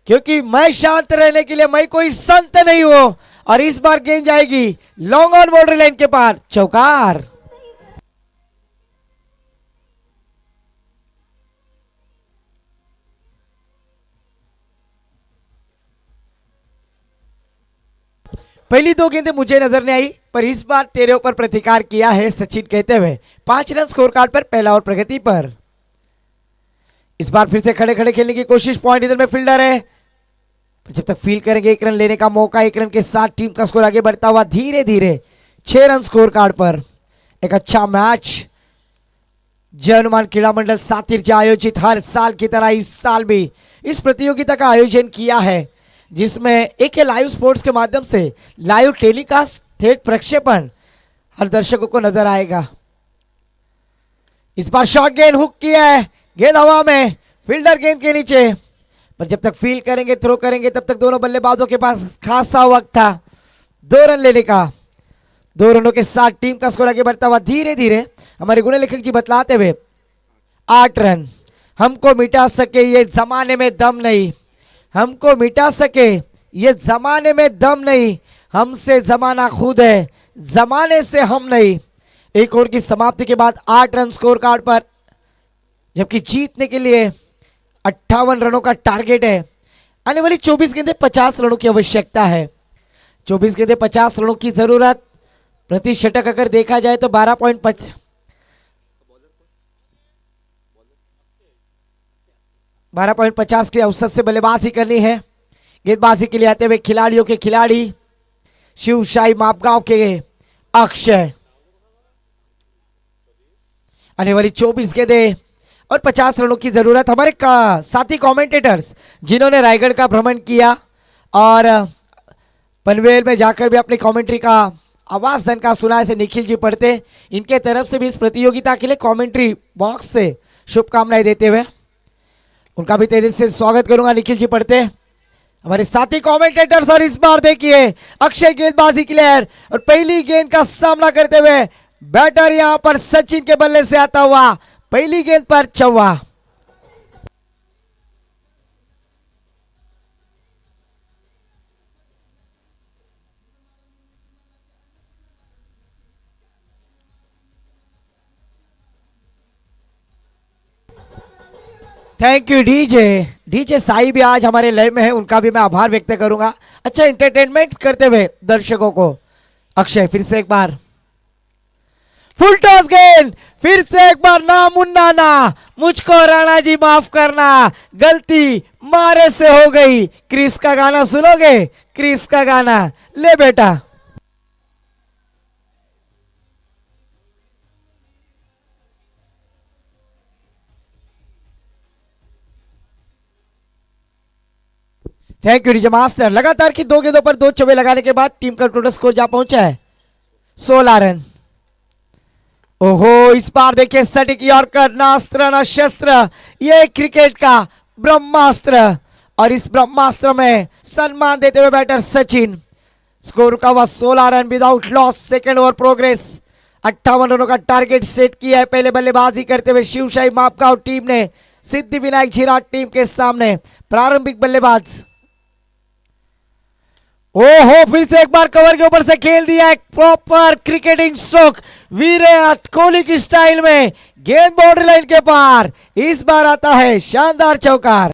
B: क्योंकि मैं शांत रहने के लिए मैं कोई संत नहीं हूं. और इस बार गेंद जाएगी लॉन्ग ऑन बाउंड्री लाइन के पार, चौकार. पहली 2 गेंदें मुझे नजर नहीं आई, पर इस बार तेरे ऊपर प्रतिकार किया है सचिन कहते हुए 5 रन स्कोर कार्ड पर पहला ओवर प्रगति पर. इस बार फिर से खड़े खड़े खेलने की कोशिश. पॉइंट इधर में फील्डर है, जब तक फील्ड करेंगे 1 रन लेने का मौका. 1 रन के साथ टीम का स्कोर आगे बढ़ता हुआ धीरे धीरे 6 रन स्कोर कार्ड पर. एक अच्छा मैच जय हनुमान क्रीड़ा मंडल सातिर जो आयोजित हर साल की तरह इस साल भी इस प्रतियोगिता का आयोजन किया है, जिसमें एक लाइव स्पोर्ट्स के माध्यम से लाइव टेलीकास्ट थेट प्रक्षेपण हर दर्शकों को नजर आएगा। इस बार शॉट गेंद हुक किया है, गेंद हवा में, फील्डर गेंद के नीचे, पर जब तक फील्ड करेंगे थ्रो करेंगे तब तक दोनों बल्लेबाजों के पास खासा वक्त था 2 रन लेने का। 2 रनों के साथ टीम का स्कोर आगे बढ़ता हुआ धीरे धीरे हमारे गुण लेखक जी बतलाते हुए 8 रन। हमको मिटा सके ये जमाने में दम नहीं, हमको मिटा सके ये जमाने में दम नहीं, हमसे जमाना खुद है, जमाने से हम नहीं। एक ओवर की समाप्ति के बाद 8 रन स्कोर कार्ड पर, जबकि जीतने के लिए 58 रनों का टारगेट है। आने वाली 24 गेंदें 50 रनों की आवश्यकता है। 24 गेंदें 50 रनों की जरूरत। प्रति षटक अगर देखा जाए तो 12.50 के औसत से बल्लेबाजी करनी है। गेंदबाजी के लिए आते हुए खिलाड़ियों के खिलाड़ी शिवशाही मापगांव के अक्षय। आने वाली 24 गेंदें और 50 रनों की जरूरत। हमारे साथी कमेंटेटर्स जिन्होंने रायगढ़ का भ्रमण किया और पनवेल में जाकर भी अपनी कमेंट्री का आवाज धन का सुना, ऐसे निखिल जी पढ़ते, इनके तरफ से भी इस प्रतियोगिता के लिए कमेंट्री बॉक्स से शुभकामनाएं देते हुए उनका भी तेजी से स्वागत करूंगा। निखिल जी पढ़ते हमारे साथी कमेंटेटर्स। और इस बार देखिए अक्षय गेंदबाजी क्लियर और पहली गेंद का सामना करते हुए बैटर यहां पर सचिन के बल्ले से आता हुआ पहली गेंद पर चौवा। थैंक यू डीजे साई भी आज हमारे लय में है, उनका भी मैं आभार व्यक्त करूंगा। अच्छा एंटरटेनमेंट करते हुए दर्शकों को। अक्षय फिर से एक बार फुल टॉस गेंद, फिर से एक बार ना मुन्ना ना, मुझको राणा जी माफ करना, गलती मारे से हो गई। क्रिस का गाना सुनोगे? क्रिस का गाना ले बेटा। Thank you DJ master. लगातार की 2 गेंदों पर 2 चौके लगाने के बाद टीम का टोटल स्कोर जा पहुंचा है 16 रन। ओहो, इस बार देखिए सटीक यॉर्कर, ना अस्त्र ना शस्त्र, ये क्रिकेट का ब्रह्मास्त्र। और इस ब्रह्मास्त्र में सम्मान देते हुए बैटर सचिन। स्कोर रुका हुआ 16 run without loss. Second over progress. 58 रनों का टारगेट सेट किया है। पहले बल्लेबाजी करते हुए शिवशाही मापगांव टीम ने सिद्धि विनायक झिराट टीम के सामने प्रारंभिक बल्लेबाज। ओहो, फिर से एक बार कवर के ऊपर से खेल दिया एक proper cricketing stroke Virat Kohli की स्टाइल में। गेंद बाउंड्री लाइन के पार, इस बार आता है शानदार चौकार।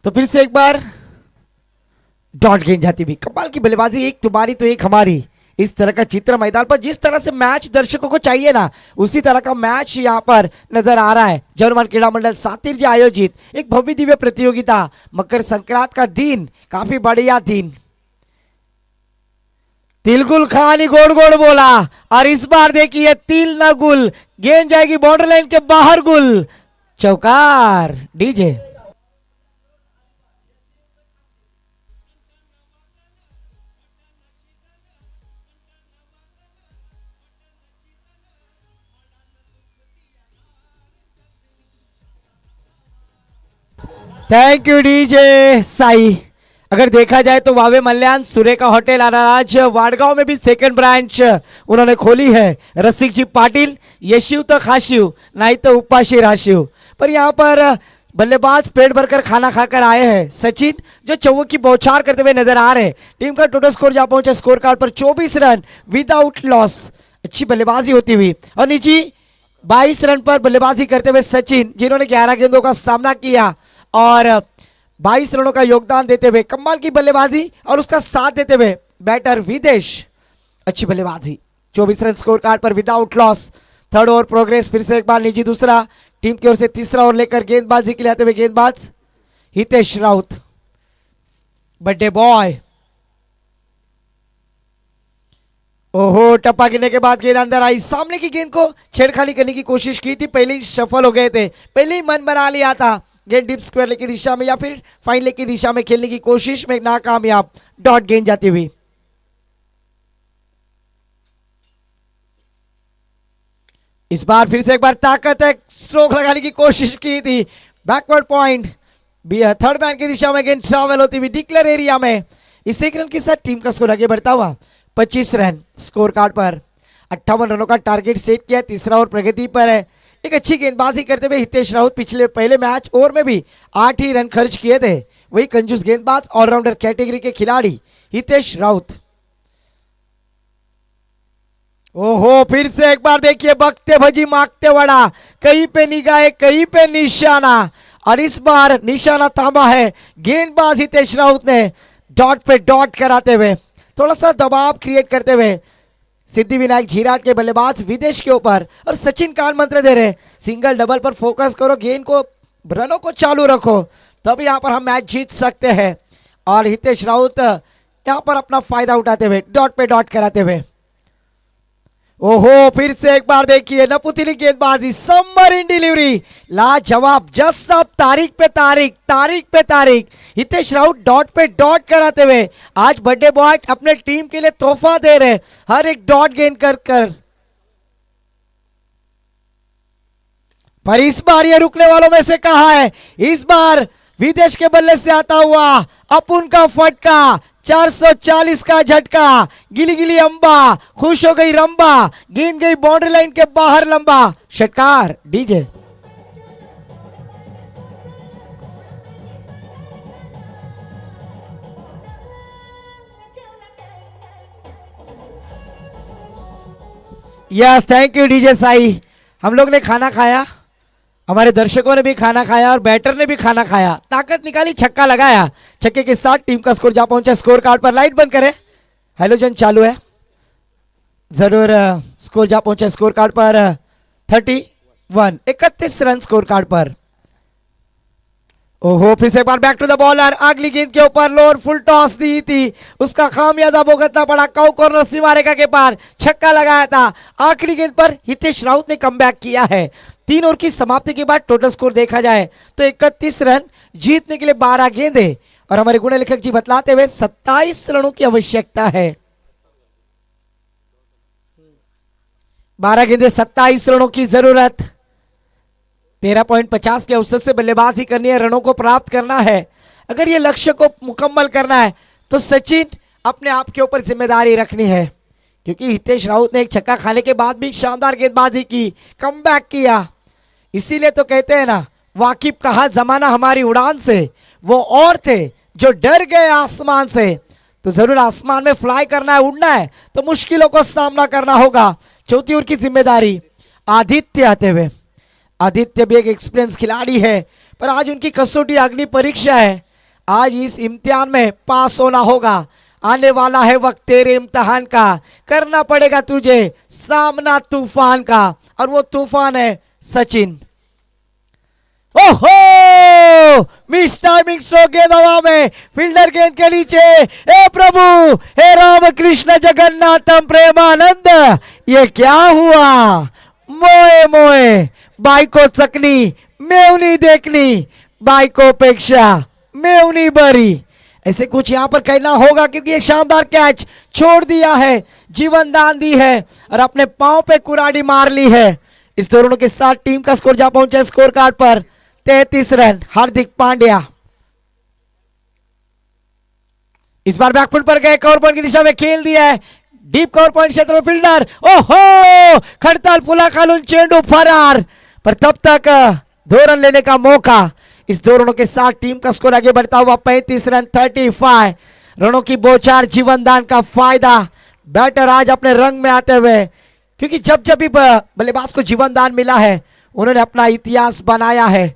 B: तो फिर से एक बार डॉट गेंद जाती भी। कमाल की बल्लेबाजी, एक तुम्हारी तो एक हमारी। इस तरह का चित्र मैदान पर जिस तरह से मैच दर्शकों को चाहिए ना, उसी तरह का मैच यहां पर नजर आ रहा है। जय हनुमान क्रीड़ा मंडल सातिर जी आयोजित एक भव्य दिव्य प्रतियोगिता, मकर संक्रांत का दिन, काफी बढ़िया दिन। तिलगुल खानी गोड़ गोड़ बोला और इस बार देखिए तिल न गुल, गेंद जाएगी बाउंड्री लाइन के बाहर, गुल चौकार। DJ thank you DJ Sai. अगर देखा जाए तो वावे मल्याण सुरेखा होटल अनाराज वाडगांव में भी सेकंड ब्रांच उन्होंने खोली है। रसिक जी पाटिल, यशिव तो खाशिव, नहीं तो उपाशी राशिव। पर यहाँ पर बल्लेबाज पेट भरकर खाना खाकर आए हैं। सचिन जो चौवों की बौछार करते हुए नजर आ रहे हैं। टीम का टोटल स्कोर जा पहुंचा स्कोर कार्ड पर 24 रन विदाउट लॉस। अच्छी बल्लेबाजी होती हुई और नीचे 22 रन पर बल्लेबाजी करते हुए सचिन, जिन्होंने 11 गेंदों का सामना किया और 22 रनों का योगदान देते हुए कमाल की बल्लेबाजी और उसका साथ देते हुए बैटर विदेश, अच्छी बल्लेबाजी। 24 रन स्कोर कार्ड पर without loss. Third over progress, फिर से एक बार नीचे दूसरा, टीम की ओर से तीसरा ओवर लेकर गेंदबाजी के लिए आते हुए गेंदबाज हितेश राउत, बर्थडे बॉय। ओहो, टप्पा गिरने के बाद गेंद अंदर आई। सामने की गेंद को छेड़खानी करने की कोशिश की थी, पहले ही सफल हो गए थे, पहले ही मन बना लिया था। गेंद डीप स्क्वायर की दिशा में या फिर फाइन लेग की दिशा में खेलने की कोशिश में नाकामयाब, डॉट गेंद जाती हुई। इस बार फिर से एक बार ताकत है, स्ट्रोक लगाने की कोशिश की थी, बैकवर्ड पॉइंट, थर्ड मैन की दिशा में गेंद ट्रैवल होती हुई डिक्लेयर एरिया में। इस एक रन के साथ टीम का स्कोर आगे बढ़ता हुआ 25 रन स्कोर कार्ड पर। 58 रनों का टारगेट सेट किया, तीसरा ओवर प्रगति पर है। एक अच्छी गेंदबाजी करते हुए हितेश राउत पिछले पहले मैच ओवर में भी 8 ही रन खर्च किए थे। वही कंजूस गेंदबाज ऑलराउंडर कैटेगरी के खिलाड़ी हितेश राउत। ओहो, फिर से एक बार देखिए, बकते भजी मांगते वड़ा, कहीं पे निगाह कहीं पे निशाना, और इस बार निशाना थामा है गेंदबाज हितेश राउत ने, डॉट पे डॉट कराते हुए, थोड़ा सा दबाव क्रिएट करते हुए सिद्धिविनायक झीराट के बल्लेबाज विदेश के ऊपर। और सचिन कान मंत्र दे रहे, सिंगल डबल पर फोकस करो, गेंद को रनों को चालू रखो, तब यहां पर हम मैच जीत सकते हैं। और हितेश राउत यहां पर अपना फायदा उठाते हुए डॉट पे डॉट कराते हुए। ओहो, फिर से एक बार देखिए, नपुतिली गेंदबाजी, समर इन डिलीवरी, लाजवाब, जस्ट अब तारीख पे तारीख, तारीख पे तारीख। हितेश राउत डॉट पे डॉट कराते हुए आज बर्थडे बॉय अपने टीम के लिए तोहफा दे रहे, हर एक डॉट गेन कर कर। पर इस बार ये रुकने वालों में से कहा है, इस बार विदेश के बल्ले से आता हुआ अपुन का फटका, 440 का झटका, गिली गिली अंबा, खुश हो गई रंबा, गेंद गई बाउंड्री लाइन के बाहर लंबा, षटकार DJ. Yes, thank you DJ Sai. हम लोग ने खाना खाया, हमारे दर्शकों ने भी खाना खाया और बैटर ने भी खाना खाया, ताकत निकाली, छक्का लगाया। छक्के के साथ टीम का स्कोर जा पहुंचा स्कोर कार्ड पर। लाइट बंद करें, हेलोजन चालू है, जरूर। स्कोर जा पहुंचा स्कोर कार्ड पर 31 रन स्कोर कार्ड पर। ओहो, फिर से एक बार बैक टू द बॉलर, अगली गेंद के ऊपर लोअर फुल टॉस दी थी, उसका खामियाजा भुगतना पड़ा। काउ कॉर्नर सीमारेखा के पार छक्का लगाया था। आखिरी गेंद पर हितेश राउत ने कमबैक किया है। 3 ओवर की समाप्ति के बाद टोटल स्कोर देखा जाए तो 31 रन, जीतने के लिए 12 गेंदें, और हमारे गुण लेखक जी बतलाते हुए 27 रनों की आवश्यकता है। 12 गेंदें, 27 रनों की जरूरत। 13.50 के औसत से बल्लेबाजी करनी है, रनों को प्राप्त करना है। अगर ये लक्ष्य को मुकम्मल करना है तो सचिन अपने आप के ऊपर जिम्मेदारी रखनी है, क्योंकि हितेश राउत ने एक छक्का खाने के बाद भी शानदार गेंदबाजी की, कमबैक किया। इसीलिए तो कहते हैं ना, वाकिफ कहा जमाना हमारी उड़ान से, वो और थे जो डर गए आसमान से। तो जरूर आसमान में फ्लाई करना है, उड़ना है, तो मुश्किलों को सामना करना होगा। चौथी ओवर की जिम्मेदारी आदित्य आते हुए। आदित्य भी एक एक्सपीरियंस खिलाड़ी है, पर आज उनकी कसौटी अग्नि परीक्षा है। आज इस इम्तिहान में पास होना होगा। आने वाला है वक्त तेरे इम्तिहान का, करना पड़ेगा तुझे सामना तूफान का, और वो तूफान है सचिन। ओहो, मिस टाइमिंग स्ट्रोक, गेंद हवा में, फील्डर गेंद के नीचे। हे प्रभु, हे राम कृष्ण जगन्नाथम प्रेमानंद, ये क्या हुआ? मोए मोए, बायको चकनी, मेवनी देखनी, बायको पेक्षा मेवनी बरी, ऐसे कुछ यहां पर कहना होगा, क्योंकि ये शानदार कैच छोड़ दिया है, जीवन दान दी है, और अपने पांव पे कुराड़ी मार ली है। इस दोनों के साथ टीम का स्कोर जा पहुंचा स्कोर कार्ड पर 33 रन। हार्दिक पांड्या इस बार बैकफुट पर गए, कवर पॉइंट की दिशा में खेल दिया है, डीप कवर पॉइंट क्षेत्र में फील्डर, ओहो, खड़ताल पुला खालून चेंडू फरार, पर तब तक 2 रन लेने का मौका। इस 2 रनों के साथ टीम का स्कोर आगे बढ़ता हुआ 35 रन 35 रनों की बौछार जीवनदान का फायदा बैटर आज अपने रंग में आते हुए, क्योंकि जब जब भी बल्लेबाज को जीवनदान मिला है उन्होंने अपना इतिहास बनाया है।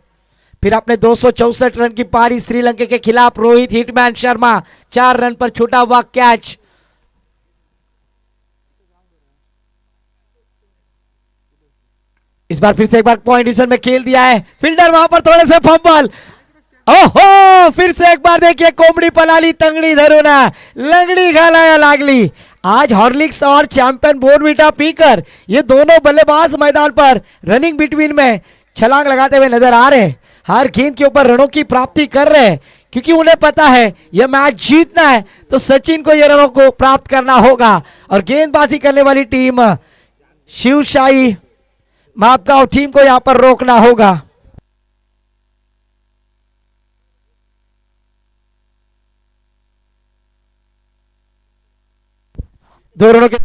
B: फिर अपने 264 रन की पारी श्रीलंका के खिलाफ रोहित हिटमैन शर्मा 4 रन पर छूटा हुआ कैच। इस बार फिर से एक बार पॉइंट डिवीजन में खेल दिया है, फील्डर वहां पर थोड़े से फंबल। ओहो, फिर से एक बार देखिए कोंबडी पलाली तंगड़ी धरुना लंगड़ी घालाया लागली। आज हॉर्लिक्स और चैंपियन बोर्नविटा पीकर ये दोनों बल्लेबाज मैदान पर रनिंग बिटवीन में छलांग लगाते हुए नजर आ रहे हैं। हर गेंद के ऊपर रनों की प्राप्ति कर रहे हैं, क्योंकि उन्हें पता है यह मैच जीतना है तो सचिन को ये रनों को प्राप्त करना होगा। और गेंदबाजी करने वाली टीम शिवशाही मापगांव टीम को यहां पर रोकना होगा। दो रनों के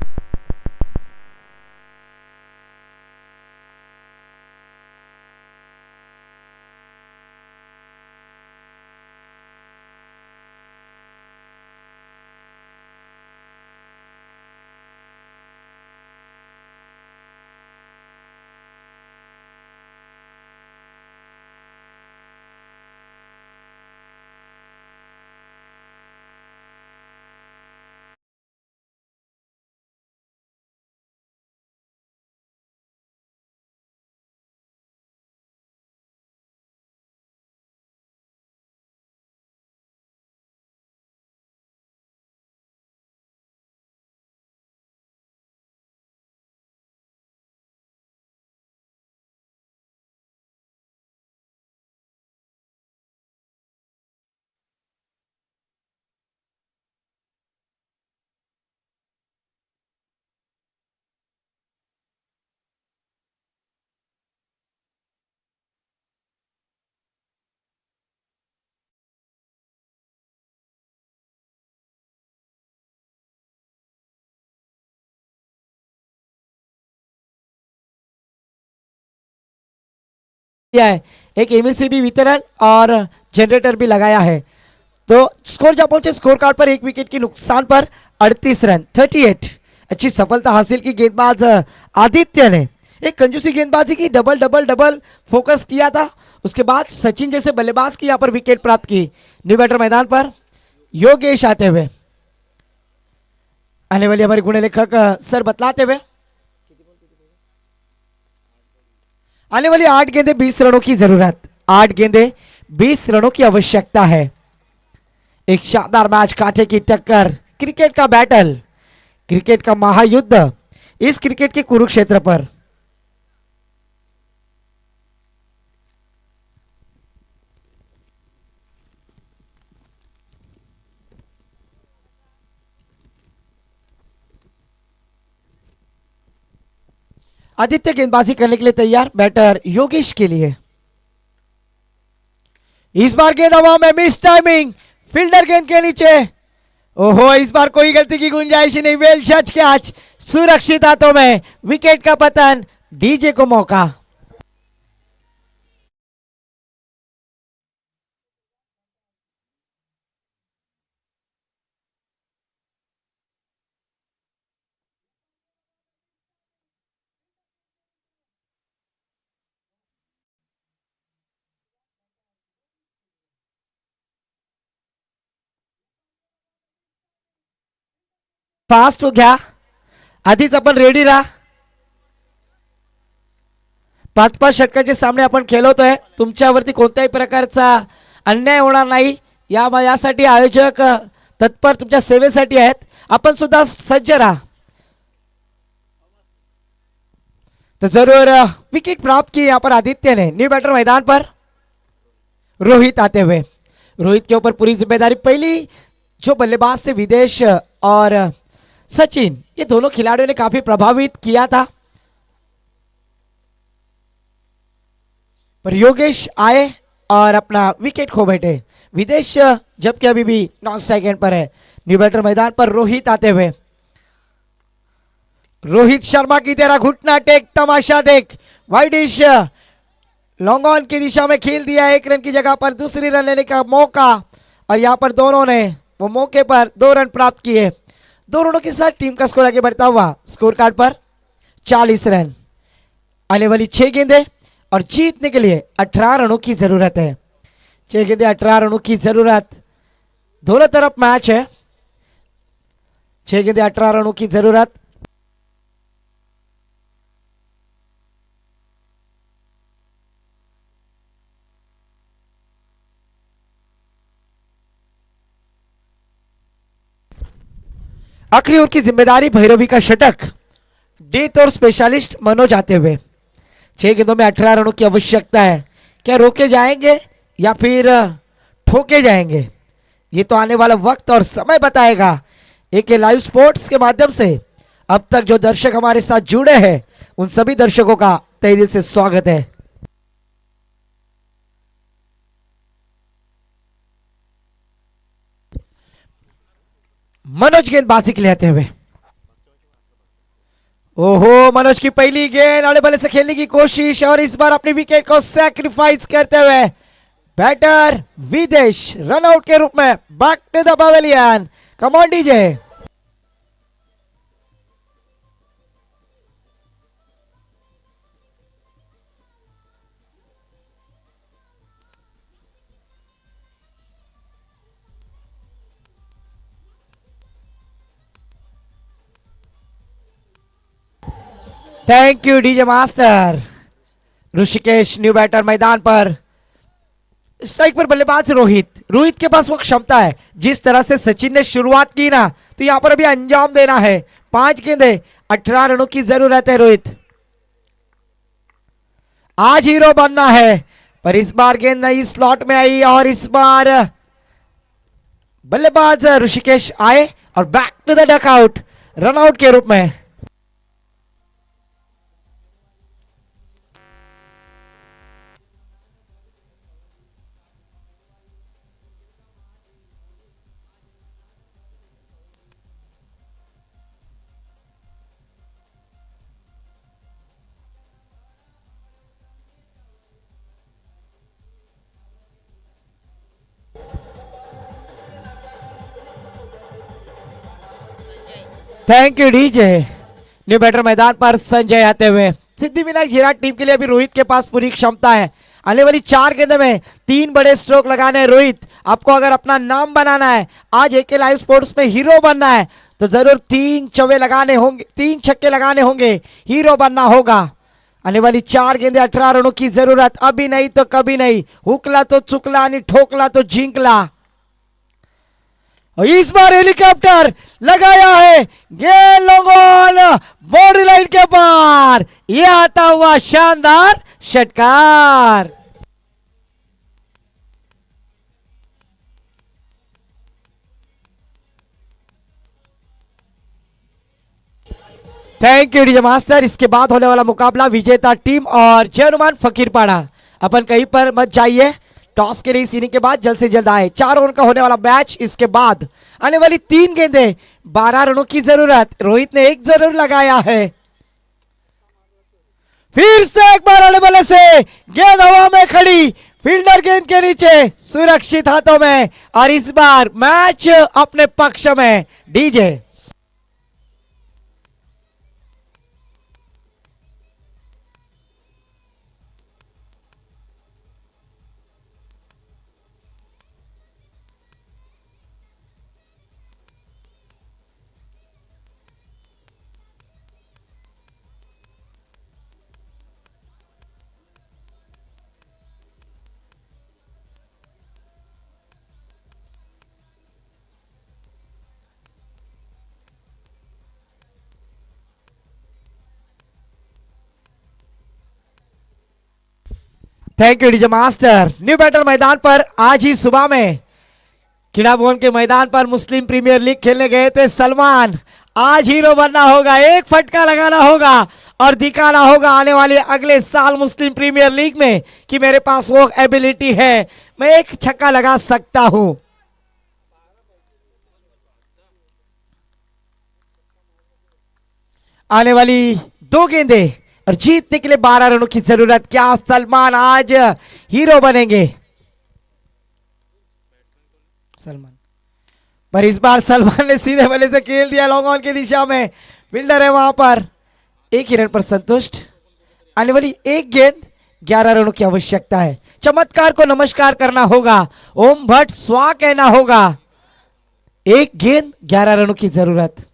B: है, एक एमएससीबी वितरण और जनरेटर भी लगाया है। तो स्कोर जब पहुंचे स्कोर कार्ड पर 1 विकेट के नुकसान पर 38 रन 38। अच्छी सफलता हासिल की गेंदबाज आदित्य ने। एक कंजूसी गेंदबाजी की, डबल डबल डबल फोकस किया था। उसके बाद सचिन जैसे बल्लेबाज की यहां पर विकेट प्राप्त की। न्यू बैटर मैदान पर योगेश आते हुए, आने वाली हमारे गुण लेखक सर बतलाते हुए, आने वाली 8 गेंदे 20 रनों की जरूरत, 8 गेंदे 20 रनों की आवश्यकता है। एक शानदार मैच, कांटे की टक्कर, क्रिकेट का बैटल, क्रिकेट का महायुद्ध इस क्रिकेट के कुरुक्षेत्र पर। आदित्य गेंदबाजी करने के लिए तैयार, बैटर योगेश के लिए। इस बार गेंद हवा में, मिस टाइमिंग, फील्डर गेंद के नीचे। ओहो, इस बार कोई गलती की गुंजाइश नहीं, वेल जज कैच, सुरक्षित हाथों में, विकेट का पतन, डीजे को मौका। फास्ट हो गया, आधीच आपण रेडी राहा। 5-5 षटकाच्या सामने आपण खेळवतोय, तुमच्यावरती कोणत्याही प्रकारचा अन्याय होणार नाही यासाठी आयोजक तत्पर तुमच्या सेवेसाठी आहेत। आपण सुद्धा सज्ज राहा। तो जरूर विकेट प्राप्त की यहां पर आदित्य ने। न्यू बैटर मैदान पर रोहित आते हुए, रोहित के ऊपर पूरी जिम्मेदारी। पहली जो बल्लेबाज थे विदेश और सचिन, ये दोनों खिलाड़ियों ने काफी प्रभावित किया था, पर योगेश आए और अपना विकेट खो बैठे। विदेश जबकि अभी भी नॉन स्ट्राइक एंड पर है। न्यू बैटर मैदान पर रोहित आते हुए, रोहित शर्मा की तेरा घुटना टेक, तमाशा देख, वाइडिश लॉन्ग ऑन की दिशा में खेल दिया, 1 रन की जगह पर दूसरी रन लेने का मौका, और यहाँ पर दोनों ने वो मौके पर 2 रन प्राप्त किए। 2 रनों के साथ टीम का स्कोर आगे बढ़ता हुआ स्कोर कार्ड पर 40 रन। आने वाली 6 गेंदें और जीतने के लिए 18 रनों की जरूरत है। 6 गेंदें 18 रनों की जरूरत, दोनों तरफ मैच है। 6 गेंदें 18 रनों की जरूरत। आखिरी ओवर की जिम्मेदारी भैरवी का षटक डेथ और स्पेशलिस्ट मनोज आते हुए। 6 गेंदों में 18 रनों की आवश्यकता है। क्या रोके जाएंगे या फिर ठोके जाएंगे, ये तो आने वाला वक्त और समय बताएगा। एक लाइव स्पोर्ट्स के माध्यम से अब तक जो दर्शक हमारे साथ जुड़े हैं उन सभी दर्शकों का तहे दिल से स्वागत है। मनोज गेंदबाजी के लिए आते हुए। ओहो, मनोज की पहली गेंद आड़े बल्ले से खेलने की कोशिश, और इस बार अपनी विकेट को सैक्रिफाइस करते हुए बैटर विदेश रनआउट के रूप में back to the pavilion. Come on DJ. Thank you DJ master. Rishikesh new batter मैदान पर। स्ट्राइक पर बल्लेबाज रोहित। रोहित के पास वो क्षमता है, जिस तरह से सचिन ने शुरुआत की ना, तो यहां पर अभी अंजाम देना है। 5 गेंदें 18 रनों की जरूरत है रोहित। आज हीरो बनना है, पर इस बार गेंद नई स्लॉट में आई, और इस बार बल्लेबाज ऋषिकेश आए और back to the dugout run out के रूप में। Thank you DJ. New batter मैदान पर संजय आते हुए। सिद्धिविनायक झीरा टीम के लिए अभी रोहित के पास पूरी क्षमता है। आने वाली 4 गेंदों में 3 बड़े स्ट्रोक लगाने हैं रोहित। आपको अगर अपना नाम बनाना है, आज एक लाइव स्पोर्ट्स में हीरो बनना है, तो जरूर 3 चौवे लगाने होंगे, 3 छक्के लगाने होंगे, हीरो बनना होगा। आने वाली 4 गेंदें 18 रनों की जरूरत, अभी नहीं तो कभी नहीं। हुकला तो चुकला आणि ठोकला तो जिंकला। और इस बार हेलीकॉप्टर लगाया है, गेंद लॉन्ग ऑन बाउंड्री लाइन के पार, ये आता हुआ शानदार षटकार। Thank you DJ master. इसके बाद होने वाला मुकाबला विजेता टीम और जय हनुमान फकीरपाड़ा। अपन कहीं पर मत जाइए, टॉस के लिए इस इनिंग के बाद जल्द से जल्द आए। 4 ओवर का होने वाला मैच। इसके बाद आने वाली 3 गेंदें 12 रनों की जरूरत। रोहित ने 1 जरूर लगाया है। फिर से एक बार आने वाले से गेंद हवा में खड़ी, फील्डर गेंद के नीचे, सुरक्षित हाथों में, और इस बार मैच अपने पक्ष में। DJ. Thank you DJ master. New batter मैदान पर आज ही सुबह में खिला भवन के मैदान पर मुस्लिम प्रीमियर लीग खेलने गए थे सलमान। आज हीरो बनना होगा, एक फटका लगाना होगा और दिखाना होगा आने वाले अगले साल मुस्लिम प्रीमियर लीग में कि मेरे पास वो एबिलिटी है, मैं एक छक्का लगा सकता हूं। आने वाली 2 गेंदें और जीतने के लिए 12 रनों की जरूरत। क्या सलमान आज हीरो बनेंगे? सलमान, पर इस बार सलमान ने सीधे बल्ले से खेल दिया लॉन्ग ऑन की दिशा में। बिल्डर है वहां पर, एक ही रन पर संतुष्ट। आने वाली एक गेंद 11 रनों की आवश्यकता है। चमत्कार को नमस्कार करना होगा, ओम भट्ट स्वाहा कहना होगा। एक गेंद 11 रनों की जरूरत।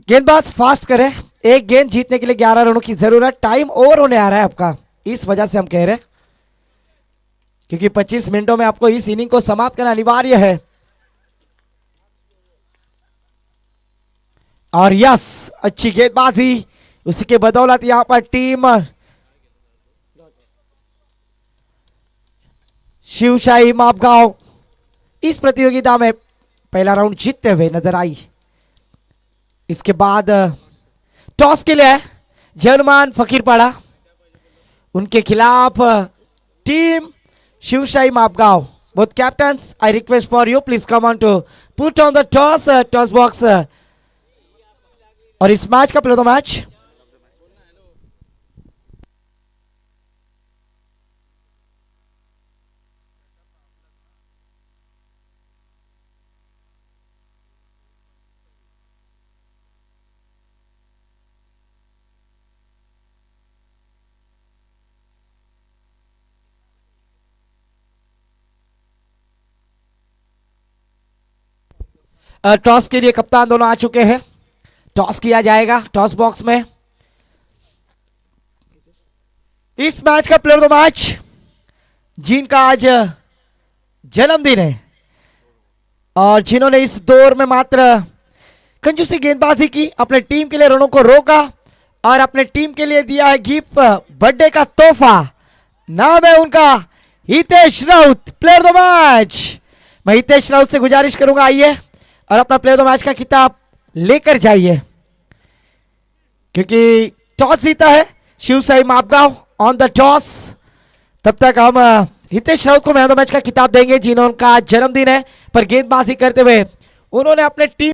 B: गेंदबाज फास्ट करें। एक गेंद जीतने के लिए 11 रनों की जरूरत। टाइम ओवर होने आ रहा है आपका, इस वजह से हम कह रहे हैं, क्योंकि 25 मिनटों में आपको इस इनिंग को समाप्त करना अनिवार्य है। और यस, अच्छी गेंदबाजी, उसी के बदौलत यहां पर टीम शिवशाही मापगांव इस प्रतियोगिता में पहला राउंड जीतते हुए नजर आई। इसके बाद टॉस के लिए जर्मान फकीरपाड़ा, उनके खिलाफ team Shivshahi Mapgaon. Both captains, I request for you, please come on to put on the toss box. और इस मैच का play off the match toss के लिए कप्तान दोनों आ चुके हैं। टॉस किया जाएगा टॉस बॉक्स में। इस मैच का प्लेयर ऑफ द मैच, जिनका आज जन्मदिन है और जिन्होंने इस दौर में मात्र कंजूसी गेंदबाजी की, अपने टीम के लिए रनों को रोका और अपने टीम के लिए दिया है गिफ्ट बर्थडे का तोहफा। नाम है उनका Hitesh Raut, player of the match. मैं हितेश राउत से गुजारिश करूंगा, आइए और अपना प्लेयर ऑफ द मैच का खिताब लेकर जाइए, क्योंकि टॉस जीता है शिवशाही मापगांव ऑन द टॉस। तब तक हम हितेश राउत को मैन ऑफ द मैच का खिताब देंगे, जिन्होंने का जन्मदिन है, पर गेंदबाजी करते हुए उन्होंने अपने टीम